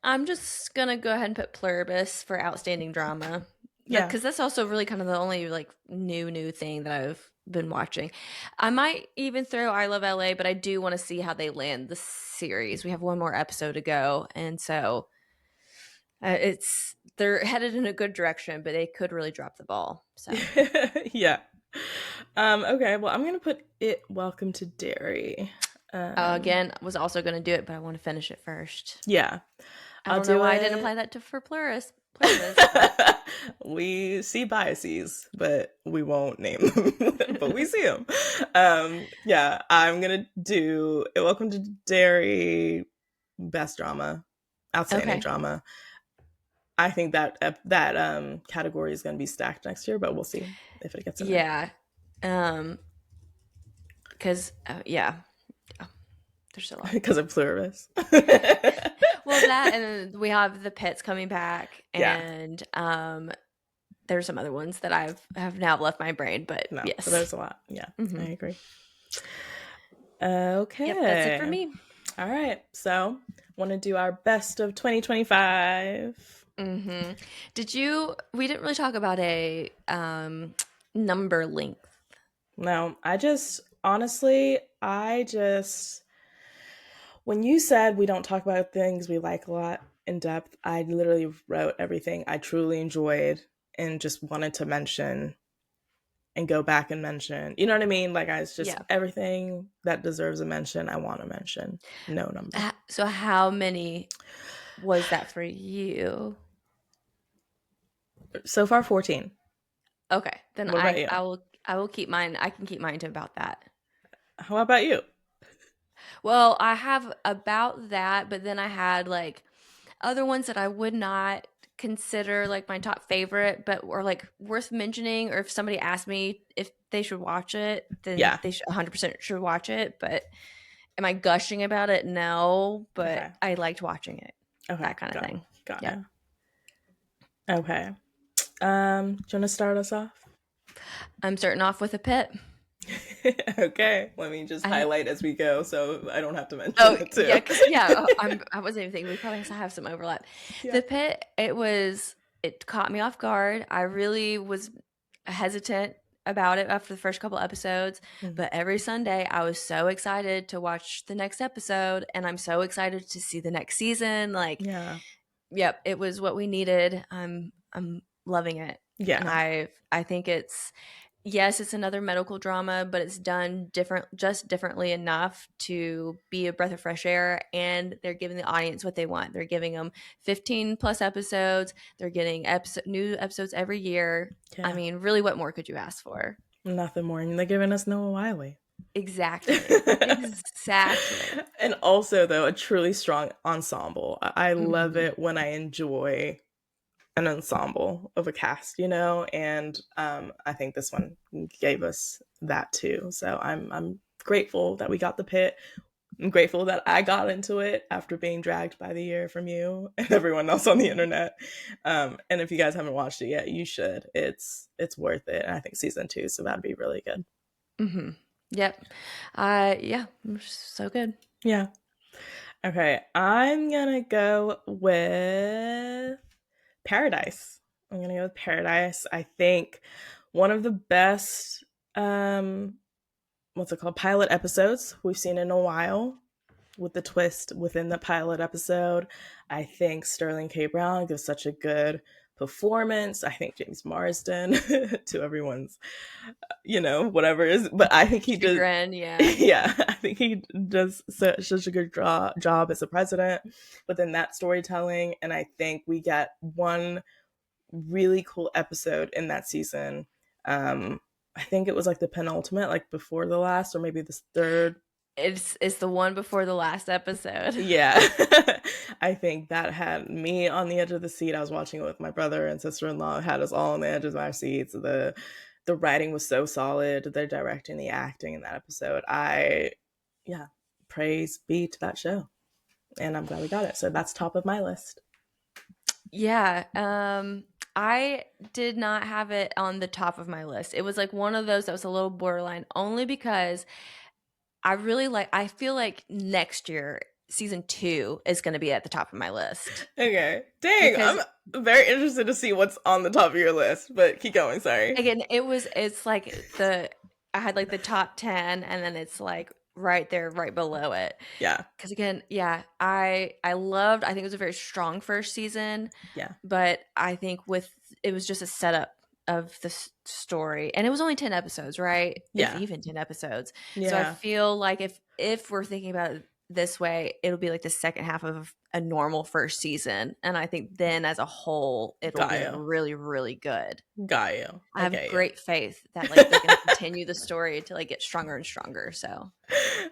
I'm just gonna go ahead and put Pluribus for outstanding drama. Yeah. Because that's also really kind of the only like new thing that I've been watching. I might even throw I Love LA, but I do want to see how they land the series. We have one more episode to go, and so they're headed in a good direction, but they could really drop the ball. So Yeah. Okay, well, I'm gonna put it Welcome to Derry. again, was also going to do it, but I want to finish it first. Yeah. I don't know why I didn't apply that for Pluribus. We see biases, but we won't name them. But we see them. Yeah, I'm gonna do Welcome to Derry, best drama, outstanding drama. I think that category is gonna be stacked next year, but we'll see if it gets in there. Because there's a lot because of Pluribus. Well, that, and we have the Pits coming back, and there's some other ones that have now left my brain, but yes, so there's a lot. Yeah, I agree. Okay, yep, that's it for me. All right, so want to do our best of 2025. We didn't really talk about a number length. No, when you said we don't talk about things we like a lot in depth, I literally wrote everything I truly enjoyed and just wanted to mention and go back and mention. You know what I mean? Like, it's just everything that deserves a mention, I want to mention. No number. So how many was that for you? So far, 14. Okay. Then I will keep mine. I can keep mine to about that. How about you? Well, I have about that, but then I had like other ones that I would not consider like my top favorite, but were like worth mentioning, or if somebody asked me if they should watch it, then they should 100% should watch it. But am I gushing about it? No, but I liked watching it. Okay, that kind of thing. Got it. Okay. Do you want to start us off? I'm starting off with a Pit. Okay, let me just highlight as we go, so I don't have to mention it too. I wasn't even thinking we probably have some overlap. The Pit, it caught me off guard. I really was hesitant about it after the first couple episodes, but every Sunday I was so excited to watch the next episode, and I'm so excited to see the next season. Like, it was what we needed. I'm loving it. Yeah, and I think it's another medical drama, but it's done differently enough to be a breath of fresh air, and they're giving the audience what they want. They're giving them 15 plus episodes. They're getting new episodes every year. Yeah. I mean, really, what more could you ask for? Nothing more. And they're giving us Noah Wyle. Exactly. And also, though, a truly strong ensemble. I love it when I enjoy an ensemble of a cast, and I think this one gave us that too. So I'm grateful that we got the Pit. I'm grateful that I got into it after being dragged by the year from you and everyone else on the internet. And if you guys haven't watched it yet, you should. It's worth it. And I think season 2, so that'd be really good. Yep. So good. Yeah. Okay, I'm gonna go with Paradise. I'm gonna go with Paradise. I think one of the best pilot episodes we've seen in a while, with the twist within the pilot episode. I think Sterling K. Brown gives such a good performance. I think James Marsden, to everyone's, whatever is, but I think he does. Chagrin, yeah. Yeah, I think he does such a good job as a president within that storytelling. And I think we get one really cool episode in that season. I think it was like the penultimate, like before the last, or maybe the third. It's the one before the last episode. Yeah. I think that had me on the edge of the seat. I was watching it with my brother and sister-in-law. It had us all on the edges of our seats. The writing was so solid. They're directing, the acting in that episode. Praise be to that show. And I'm glad we got it. So that's top of my list. Yeah. I did not have it on the top of my list. It was like one of those that was a little borderline, only because I feel like next year, season 2 is going to be at the top of my list. Okay. Dang, Because, I'm very interested to see what's on the top of your list, but keep going, sorry. again, it's like I had like the top 10, and then it's like right there, right below it. Yeah. Because again, yeah, I think it was a very strong first season. Yeah. But I think it was just a setup of the story, and it was only 10 episodes, right? Yeah. If even 10 episodes. Yeah. So I feel like if we're thinking about it this way, it'll be like the second half of a normal first season, and I think then as a whole it'll be really, really good. Got you. I have great faith that like they're gonna continue the story to like get stronger and stronger. So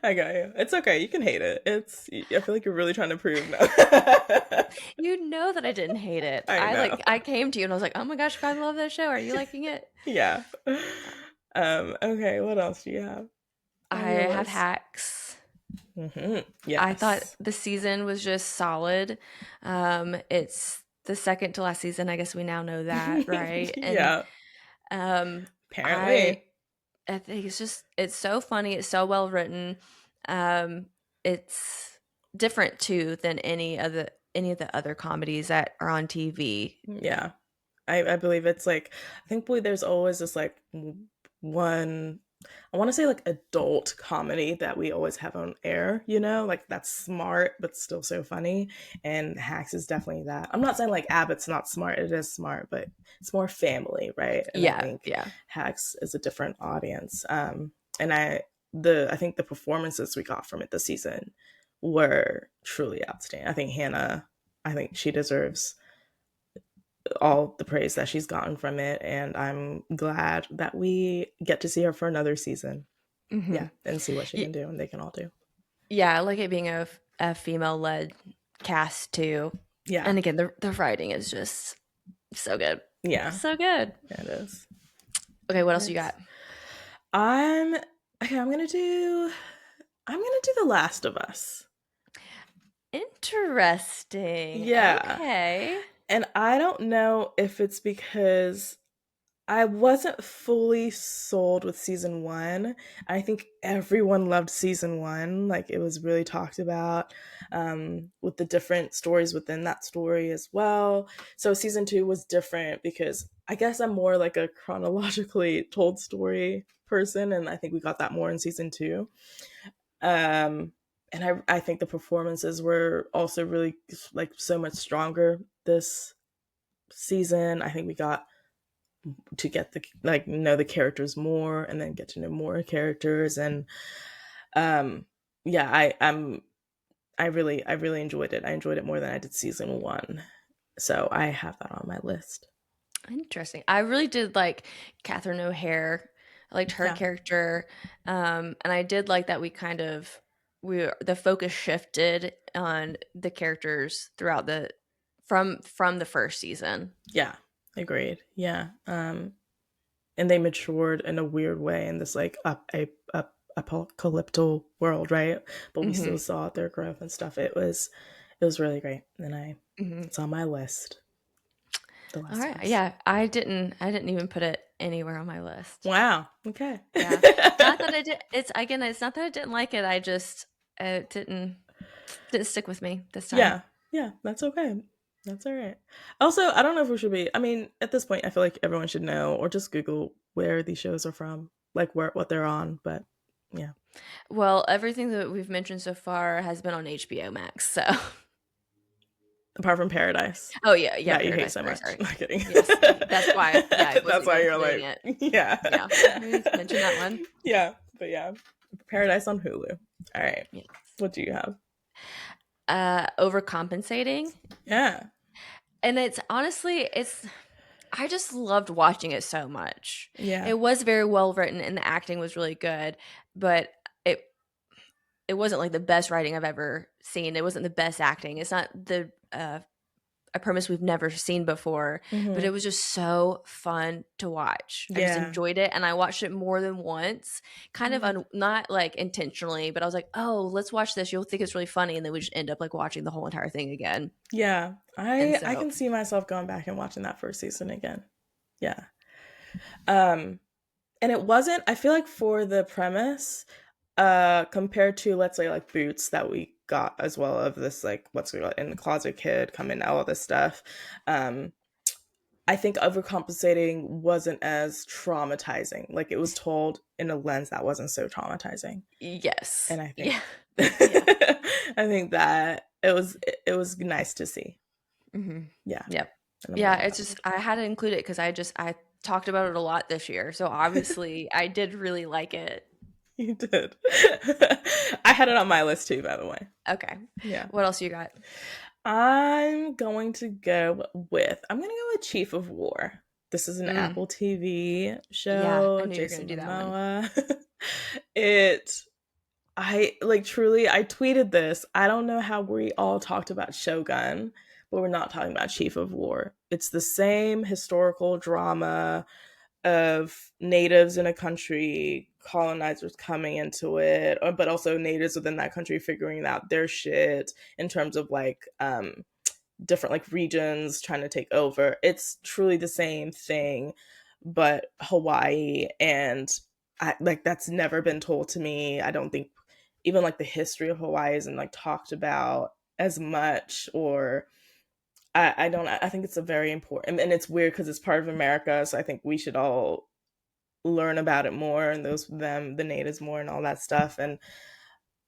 I got you. It's okay. You can hate it. I feel like you're really trying to prove no. you know that I didn't hate it. I know. I came to you and I was like, oh my gosh, I love that show. Are you liking it? Yeah. Okay, what else do you have? I have Hacks. Mm-hmm. Yeah. I thought the season was just solid. It's the second to last season. I guess we now know that, right? And, yeah. Apparently. I think it's so funny. It's so well written. It's different too than any of the other comedies that are on TV. Yeah. I believe it's like, I think there's always this like one, I want to say like adult comedy that we always have on air, like that's smart but still so funny, and Hacks is definitely that. I'm not saying like Abbott's not smart, it is smart, but it's more family, right? And I think Hacks is a different audience. And I think the performances we got from it this season were truly outstanding. I think Hannah, she deserves all the praise that she's gotten from it, and I'm glad that we get to see her for another season. Mm-hmm. Yeah, and see what she can do and they can all do. Yeah, I like it being a female-led cast too. Yeah. And again, the writing is just so good. Yeah. So good. Yeah, it is. Okay, what else you got? I'm gonna do The Last of Us. Interesting. Yeah. Okay. And I don't know if it's because I wasn't fully sold with season 1. I think everyone loved season 1. Like, it was really talked about with the different stories within that story as well. So season 2 was different because I guess I'm more like a chronologically told story person, and I think we got that more in season 2. And I think the performances were also really like so much stronger this season. I think we got to get know the characters more, and then get to know more characters, and I really enjoyed it. I enjoyed it more than I did season 1, so I have that on my list. Interesting. I really did like Catherine O'Hare. I liked her character, and I did like that the focus shifted on the characters throughout from the first season. Yeah, agreed. Yeah. And they matured in a weird way in this like apocalyptic world, right? But we still saw their growth and stuff. It was really great, and it's on my list. All right. Yeah, I didn't even put it anywhere on my list. Wow. Okay. Yeah. Not that I did. It's not that I didn't like it. I just it didn't stick with me this time. Yeah. Yeah. That's okay. That's all right. Also, I don't know if we should be. I mean, at this point, I feel like everyone should know, or just Google where these shows are from, like what they're on. But yeah. Well, everything that we've mentioned so far has been on HBO Max, so. Apart from Paradise, Oh yeah, that you hate Paradise. so Sorry, much. sorry. Not kidding. Yes, that's why. Yeah, I That's wasn't why even you're including like, it. yeah. Yeah, mention that one. Yeah, but yeah. Paradise on Hulu. All right. Yes. What do you have? Overcompensating, Yeah. and it's honestly, it's. I just loved watching it so much. Yeah. It was very well written, and the acting was really good, but it it wasn't like the best writing I've ever seen. It wasn't the best acting. It's not the a premise we've never seen before, but Mm-hmm. it was just so fun to watch. I just Yeah. enjoyed it, and I watched it more than once, kind of not like intentionally, but I was like, "Oh, let's watch this. You'll think it's really funny," and then we just end up like watching the whole entire thing again. Yeah. And I so, can see myself going back and watching that first season again. Yeah. Um and it wasn't, I feel like, for the premise, compared to, let's say, like Boots, that we got as well, of this, like, what's it called, in the closet kid coming, all this stuff. um I think Overcompensating wasn't as traumatizing. Like, it was told in a lens that wasn't so traumatizing. yes. And I think Yeah. Yeah. I think that it was nice to see. Hmm. Yeah. Yep. And I'm Yeah, glad it's that just I had to include it because I talked about it a lot this year. So obviously I did really like it. you did. I had it on my list too, by the way. Okay. Yeah. What else you got? I'm going to go with Chief of War. This is an Mm. Apple TV Yeah, I show. knew you were gonna Jason do that one. Momoa. it I like, truly, I tweeted this. I don't know how we all talked about Shogun, but we're not talking about Chief of War. It's the same historical drama of natives in a country, colonizers coming into it, but also natives within that country figuring out their shit in terms of, like, different, like, regions trying to take over. It's truly the same thing, but Hawaii. And that's never been told to me. I don't think even, like, the history of Hawaii isn't, like, talked about as much. Or I don't, I think it's a very important, and it's weird because it's part of America, so I think we should all learn about it more, and the natives more, and all that stuff. And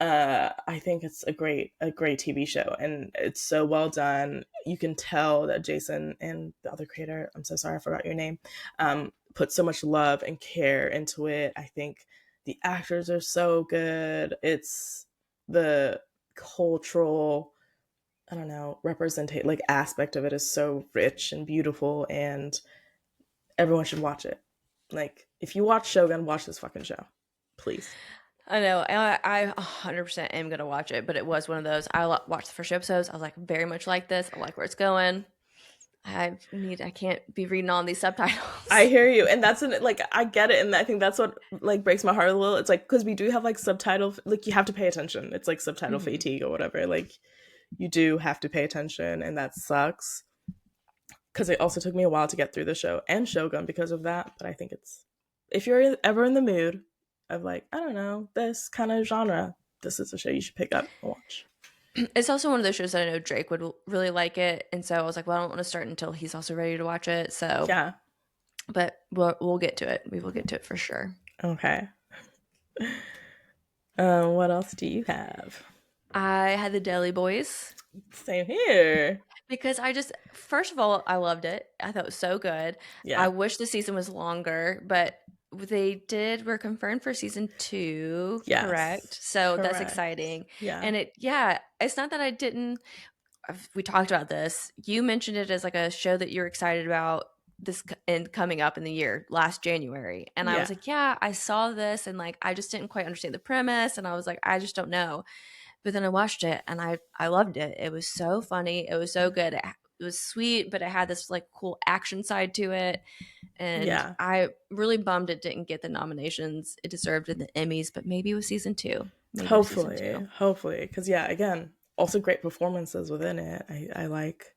I think it's a great TV show, and it's so well done. You can tell that Jason and the other creator, I'm so sorry, I forgot your name, put so much love and care into it. I think the actors are so good. It's the cultural, I don't know, representate, like, aspect of it is so rich and beautiful, and everyone should watch it. Like, if you watch Shogun, watch this fucking show, please. I know. I 100% am gonna watch it, but it was one of those. Watched the first episodes. I was like, very much like this. I like where it's going. I can't be reading all these subtitles. I hear you, and like, I get it, and I think that's what, like, breaks my heart a little. It's like, because we do have, like, subtitle, like, you have to pay attention. It's like subtitle Mhm. fatigue or whatever. Like, you do have to pay attention, and that sucks. Because it also took me a while to get through the show and Shogun because of that. But I think if you're ever in the mood of, like, I don't know, this kind of genre, this is a show you should pick up and watch. It's also one of those shows that I know Drake would really like it, and so I was like, well, I don't want to start until he's also ready to watch it. So, Yeah. but we'll get to it. We will get to it for sure. Okay. What else do you have? I had the Deli Boys Same here. because first of all, I loved it. I thought it was so good. Yeah. I wish the season was longer, but we're confirmed for season 2, Yes. correct? So that's Correct. exciting. Yeah. And it's not that I didn't. We talked about this. You mentioned it as like a show that you're excited about this and coming up in the year last January, and I Yeah. was like, yeah, I saw this, and like I just didn't quite understand the premise, and I was like, I just don't know. But then I watched it, and I loved it. It was so funny. It was so good. It was sweet, but it had this like cool action side to it. And Yeah. I really bummed it didn't get the nominations it deserved at the Emmys, but maybe with season 2. Hopefully, because, yeah, again, also great performances within it. I like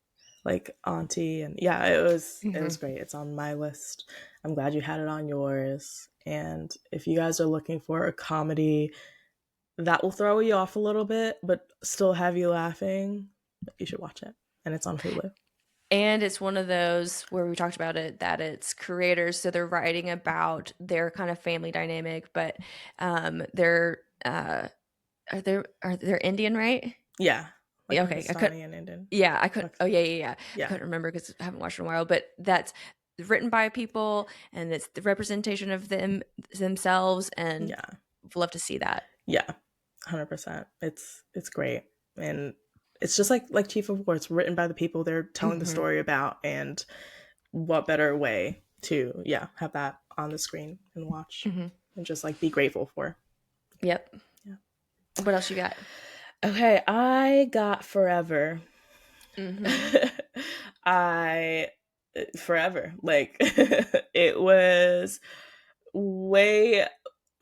Auntie, and yeah, it was great. It's on my list. I'm glad you had it on yours. And if you guys are looking for a comedy that will throw you off a little bit but still have you laughing, you should watch it. And it's on Hulu. And it's one of those where we talked about it, that it's creators, so they're writing about their kind of family dynamic, but they're they're Indian, right? Yeah. like Yeah, okay, I could. Pakistani and Indian. Yeah, I could. Like, Oh, yeah. I yeah, couldn't remember because I haven't watched in a while. But that's written by people, and it's the representation of themselves, and yeah, would love to see that. yeah, 100%. It's great, and it's just like Chief of War. It's written by the people they're telling the Hmm. story about, and what better way to have that on the screen and watch Hmm. and just like be grateful for. Yep. Yeah. What else you got? Okay, I got Forever. Hmm. I Forever. Like it was way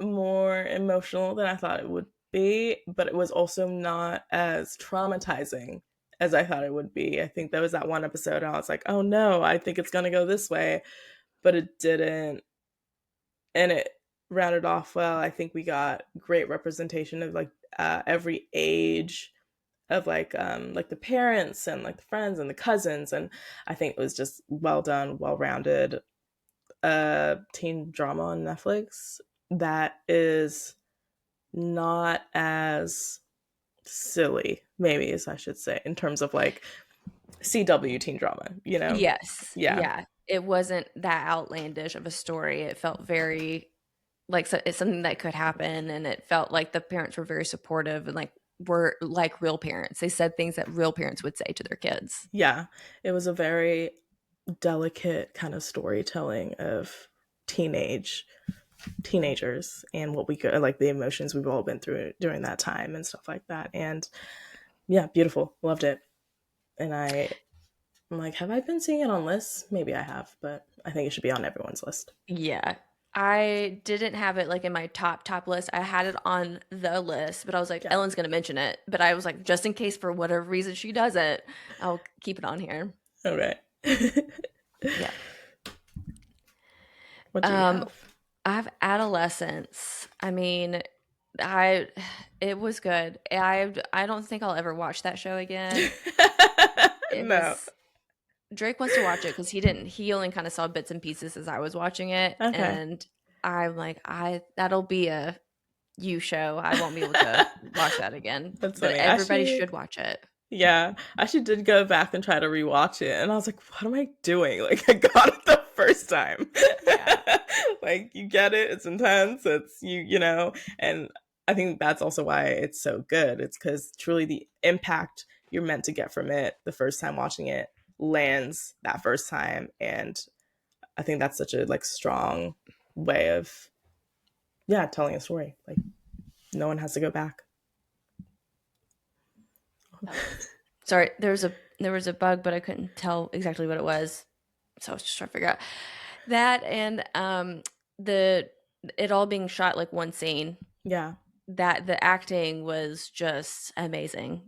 more emotional than I thought it would be, but it was also not as traumatizing as I thought it would be. I think there was that one episode and I was like, "Oh no, I think it's going to go this way." But it didn't, and it rounded off well. I think we got great representation of like every age of like the parents and like the friends and the cousins, and I think it was just well done, well rounded teen drama on Netflix that is not as silly, maybe as I should say, in terms of like CW teen drama, you know? Yes. Yeah. Yeah. It wasn't that outlandish of a story. It felt very like it's something that could happen, and it felt like the parents were very supportive and like were like real parents. They said things that real parents would say to their kids. Yeah. It was a very delicate kind of storytelling of teenagers and what we could like the emotions we've all been through during that time and stuff like that. And yeah, beautiful. Loved it. And I'm like, have I been seeing it on lists? Maybe I have, but I think it should be on everyone's list. Yeah. I didn't have it like in my top list. I had it on the list, but I was like, Yeah. Ellen's going to mention it. But I was like, just in case for whatever reason she doesn't, I'll keep it on here. Okay. Yeah. What do you Um, have? I have Adolescence. I mean, it was good. I don't think I'll ever watch that show again. It No. was Drake wants to watch it because he only kind of saw bits and pieces as I was watching it, Okay. and I'm like, that'll be a you show. I won't be able to watch that again. That's But funny. everybody Actually, should watch it. yeah, I actually did go back and try to rewatch it, and I was like, "What am I doing?" Like, I got it the first time. Yeah. Like, you get it. It's intense. It's you know, and I think that's also why it's so good. It's because truly the impact you're meant to get from it the first time watching it lands that first time, and I think that's such a like strong way of telling a story. Like, no one has to go back. Sorry, there was a bug, but I couldn't tell exactly what it was, so I was just trying to figure out that. And the it all being shot like one scene. Yeah, That the acting was just amazing.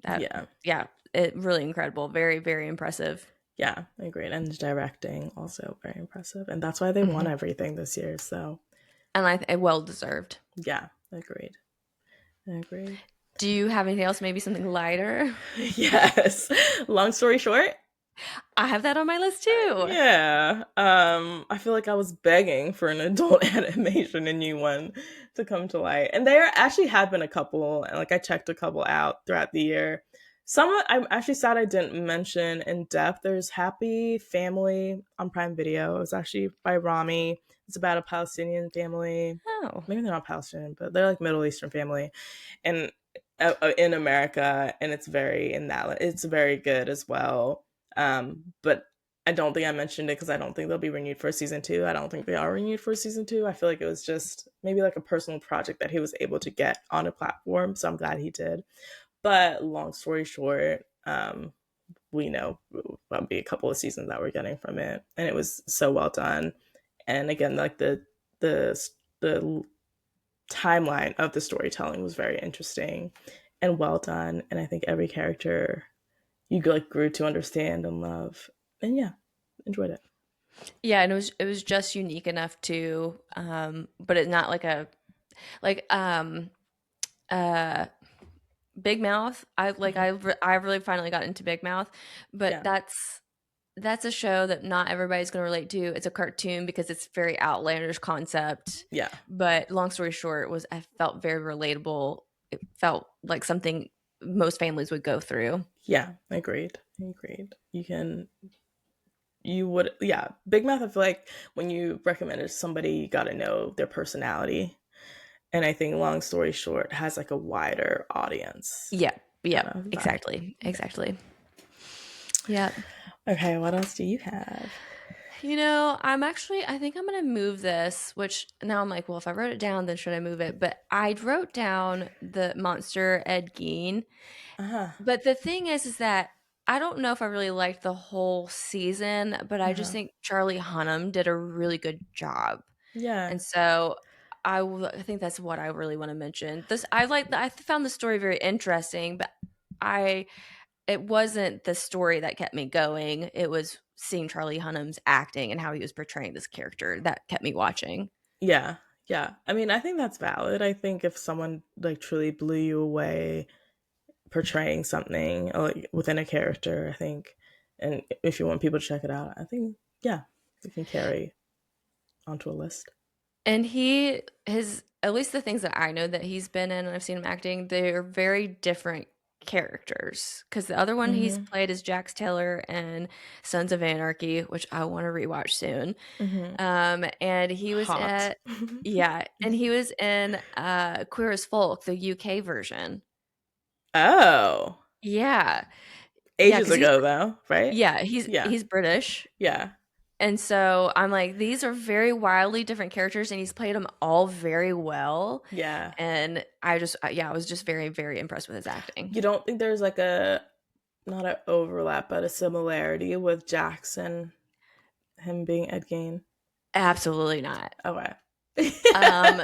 yeah. It really incredible. Very, very impressive. Yeah, agreed. And the directing also very impressive. And that's why they won Mhm. everything this year. So And well deserved. yeah, agreed. Agreed. Do you have anything else? Maybe something lighter? Yes. Long story short, I have that on my list too. yeah. I feel like I was begging for an adult animation, a new one to come to light. And there actually have been a couple, and like I checked a couple out throughout the year. Some I'm actually sad I didn't mention in depth. There's Happy Family on Prime Video. It was actually by Rami. It's about a Palestinian family. Oh. Maybe they're not Palestinian, but they're like Middle Eastern family, and in America, and it's very good as well. But I don't think I mentioned it because I don't think they'll be renewed for season two. I don't think they are renewed for season two. I feel like it was just maybe like a personal project that he was able to get on a platform. So I'm glad he did. But long story short, we know there'll be a couple of seasons that we're getting from it, and it was so well done. And again, like the timeline of the storytelling was very interesting and well done. And I think every character you like grew to understand and love. And yeah, enjoyed it. Yeah, and it was just unique enough to but it's not like a like uh Big Mouth. I really finally got into Big Mouth, but Yeah. that's a show that not everybody's going to relate to. It's a cartoon because it's very outlandish concept. Yeah. But long story short, I felt very relatable. It felt like something most families would go through. Yeah, agreed. You would, yeah. Big Mouth, I feel like when you recommend it to somebody, you got to know their personality. And I think Long Story Short has like a wider audience Yeah. kind Yep. of vibe. Exactly. Yeah. Okay, what else do you have? I think I'm going to move this, which now I'm like, well, if I wrote it down, then should I move it? But I wrote down the monster Ed Gein. Uh-huh. But the thing is that I don't know if I really liked the whole season, but I just Uh-huh. think Charlie Hunnam did a really good job. Yeah. And so I think that's what I really want to mention. I found the story very interesting, but I it wasn't the story that kept me going. It was seeing Charlie Hunnam's acting and how he was portraying this character that kept me watching. Yeah. Yeah. I mean, I think that's valid. I think if someone like truly blew you away portraying something like within a character, I think, and if you want people to check it out, I think, yeah, you can carry onto a list. And his at least the things that I know that he's been in and I've seen him acting, they're very different characters. Because the other one he's Mm-hmm. played is Jax Taylor in Sons of Anarchy, which I want to rewatch soon. Mm-hmm. And he was Hot. at yeah, and he was in Queer as Folk, the UK version. Oh, Yeah, yeah, ages because he's ago though, right? yeah Yeah. he's British. Yeah. And so I'm like, these are very wildly different characters, and he's played them all very well. Yeah. And I was just very, very impressed with his acting. You don't think there's like a not an overlap, but a similarity with Jackson, him being Ed Gein? Absolutely not. Okay. Um,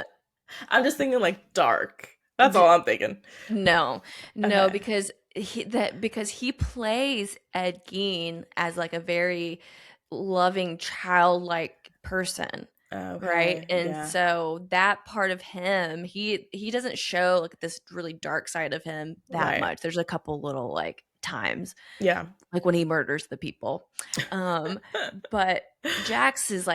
I'm just thinking like dark. That's all I'm thinking. no, Okay. because he plays Ed Gein as like a very loving, childlike person. Okay. Right. And Yeah. so that part of him, he doesn't show like this really dark side of him that Right. much. There's a couple little like times, Yeah. like when he murders the people. But Jax is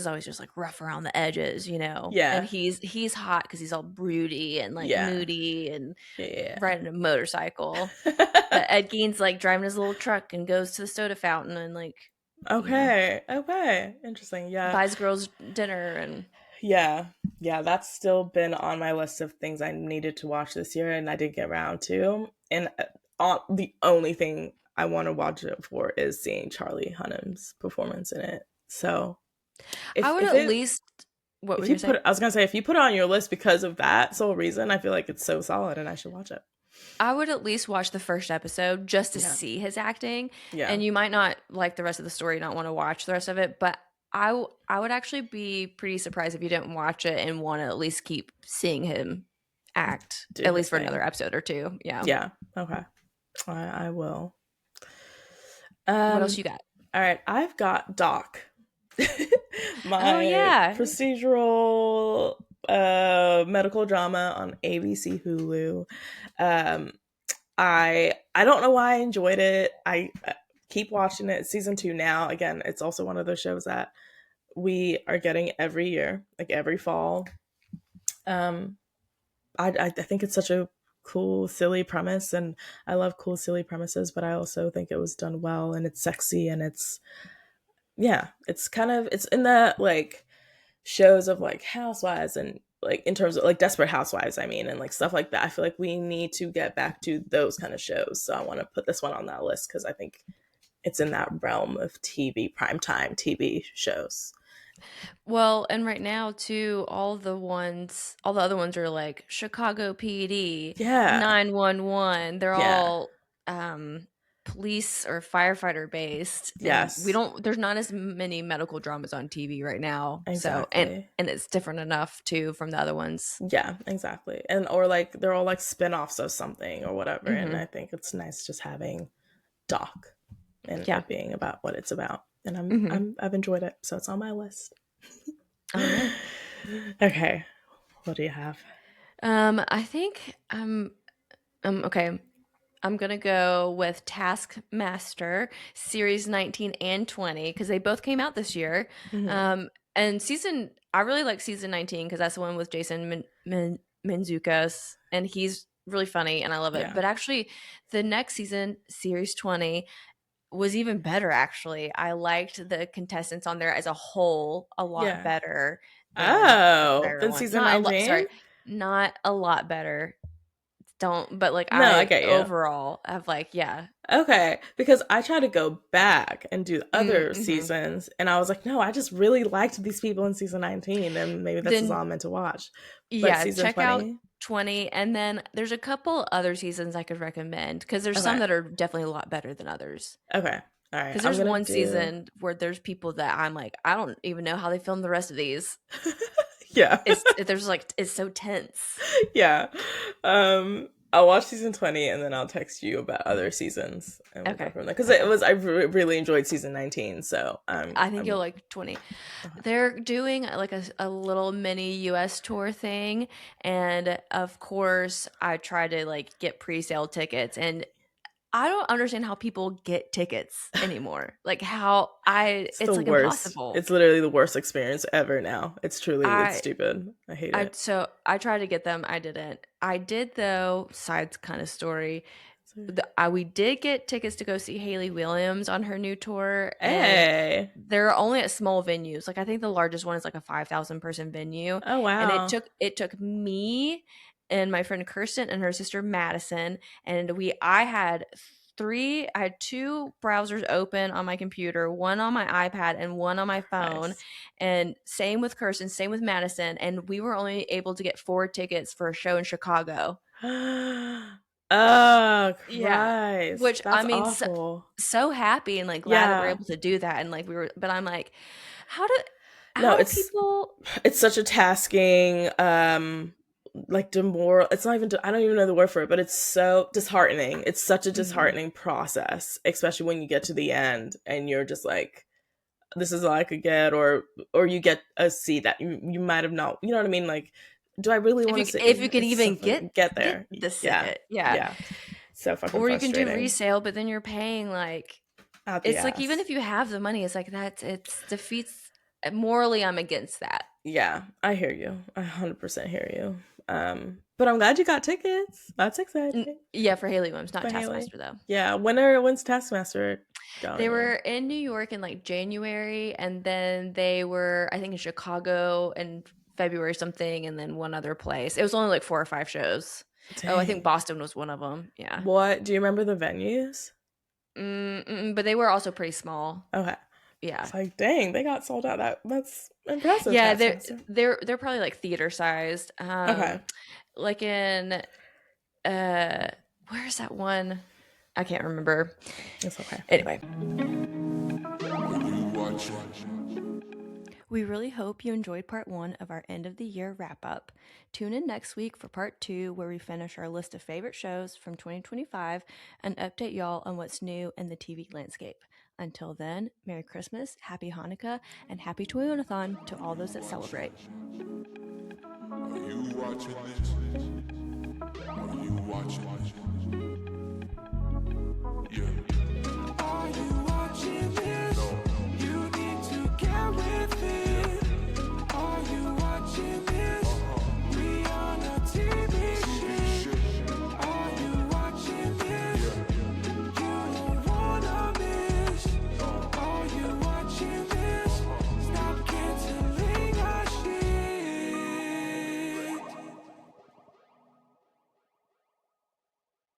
always just like rough around the edges, Yeah. and he's hot because he's all broody and like Yeah. moody and Yeah. riding a motorcycle. But Ed Gein's like driving his little truck and goes to the soda fountain and like Okay. Okay. Interesting. Yeah. buys girls dinner and Yeah. Yeah. That's still been on my list of things I needed to watch this year, and I didn't get around to. And the only thing I want to watch it for is seeing Charlie Hunnam's performance in it. So, I would at least what if were you you saying? I was gonna say if you put it on your list because of that sole reason, I feel like it's so solid, and I should watch it. I would at least watch the first episode just to Yeah. see his acting. Yeah. And you might not like the rest of the story, not want to watch the rest of it, but I would actually be pretty surprised if you didn't watch it and want to at least keep seeing him act, Do at his least for thing. another episode or two. Yeah. Yeah. Okay. I will. What else you got? All right, I've got Doc. My Oh, yeah. procedural medical drama on ABC Hulu. I don't know why I enjoyed it. I keep watching it. It's season 2 now. Again, it's also one of those shows that we are getting every year, like every fall. I think it's such a cool, silly premise, and I love cool, silly premises, but I also think it was done well, and it's sexy, and it's it's in the like shows of like Housewives and like in terms of like Desperate Housewives, I mean, and like stuff like that. I feel like we need to get back to those kind of shows. So I want to put this one on that list because I think it's in that realm of TV, primetime TV shows. Well, and right now too, all the other ones are like Chicago PD, Yeah. 911. They're Yeah. all police or firefighter based. And Yes. there's not as many medical dramas on TV right now. So Exactly. and it's different enough too from the other ones. Yeah, exactly. And or like they're all like spin-offs of something or whatever. And Mhm. I think it's nice just having Doc and Yeah. it being about what it's about. And Mhm. I've enjoyed it, so it's on my list. All right. Okay. What do you have? I think okay. I'm gonna go with Taskmaster series 19 and 20 because they both came out this year. Mhm. And I really like season 19 because that's the one with Jason Mantzoukas, and he's really funny, and I love it. Yeah. But actually, the next season, Series 20, was even better. Actually, I liked the contestants on there as a whole a lot Yeah. better than the Oh, prior then one. season Not a lot. 19? Sorry, not a lot better. Don't. But like No, I I get you. overall have like yeah. Okay, because I tried to go back and do other Mm-hmm. seasons, and I was like, no, I just really liked these people in season 19, and maybe this is all Then I'm meant to watch. But yeah, season check out 20? 20, and then there's a couple other seasons I could recommend because there's some Okay. that are definitely a lot better than others. Okay. All right. Because I'm there's gonna one do. season where there's people that I'm like, I don't even know how they filmed the rest of these. Yeah. There's like it's so tense. Yeah. I'll watch season 20 and then I'll text you about other seasons and we'll go Okay. from there. Because Okay. really enjoyed season 19. So I think you'll like 20. They're doing like a little mini US tour thing. And of course, I try to like get pre sale tickets. And I don't understand how people get tickets anymore. Like it's it's the like worst. impossible. It's literally the worst experience ever now. It's I stupid. I hate it. so I tried to get them. I didn't. I did though. Sides kind of story. We did get tickets to go see Haley Williams on her new tour, and Hey. they're only at small venues. Like I think the largest one is like a 5,000 person venue, Oh and wow. it took me and my friend Kirsten and her sister Madison, and I had two browsers open on my computer, one on my iPad and one on my phone. Nice. And same with Kirsten, same with Madison, and we were only able to get 4 tickets for a show in Chicago. Oh Yeah. Christ. Which I That's mean, awful. so happy and like glad that we're Yeah. able to do that. And like but I'm like, how do No, people it's such a tasking like demoral, it's not even I don't even know the word for it, but it's so disheartening. It's such a Mhm. disheartening process, especially when you get to the end and you're just like, this is all I could get, or you get a seat that you might have not, you know what I mean? Like, do I really want to sit? if you can It's so even fucking get get there. the Yeah. sit, yeah. Yeah. So fucking Or you can do frustrating. resale, but then you're paying like Out the it's like even ass. if you have the money, it's like it's defeats morally I'm against that. Yeah, I hear you. I 100% hear you. But I'm glad you got tickets. That's exciting. Yeah, for Haley Williams, not For Haley. Taskmaster though. Yeah, when's Taskmaster going They again? were in New York in like January, and then they were, I think, in Chicago in February something, and then one other place. It was only like 4 or 5 shows. Oh, I think Dang. Boston was one of them. Yeah. What do you remember the venues? But they were also pretty small. Okay. Yeah. It's like, dang, they got sold out. That's impressive, Yeah, Taskmaster. they're probably like theater sized. Okay. Like in where's that one? I can't remember. It's okay. Anyway. You watch We really hope you enjoyed part 1 of our end of the year wrap up. Tune in next week for part 2, where we finish our list of favorite shows from 2025 and update y'all on what's new in the TV landscape. Until then, Merry Christmas, Happy Hanukkah, and Happy Toyonathon to all those that celebrate. Are you watching this? Are you watching this? Yeah.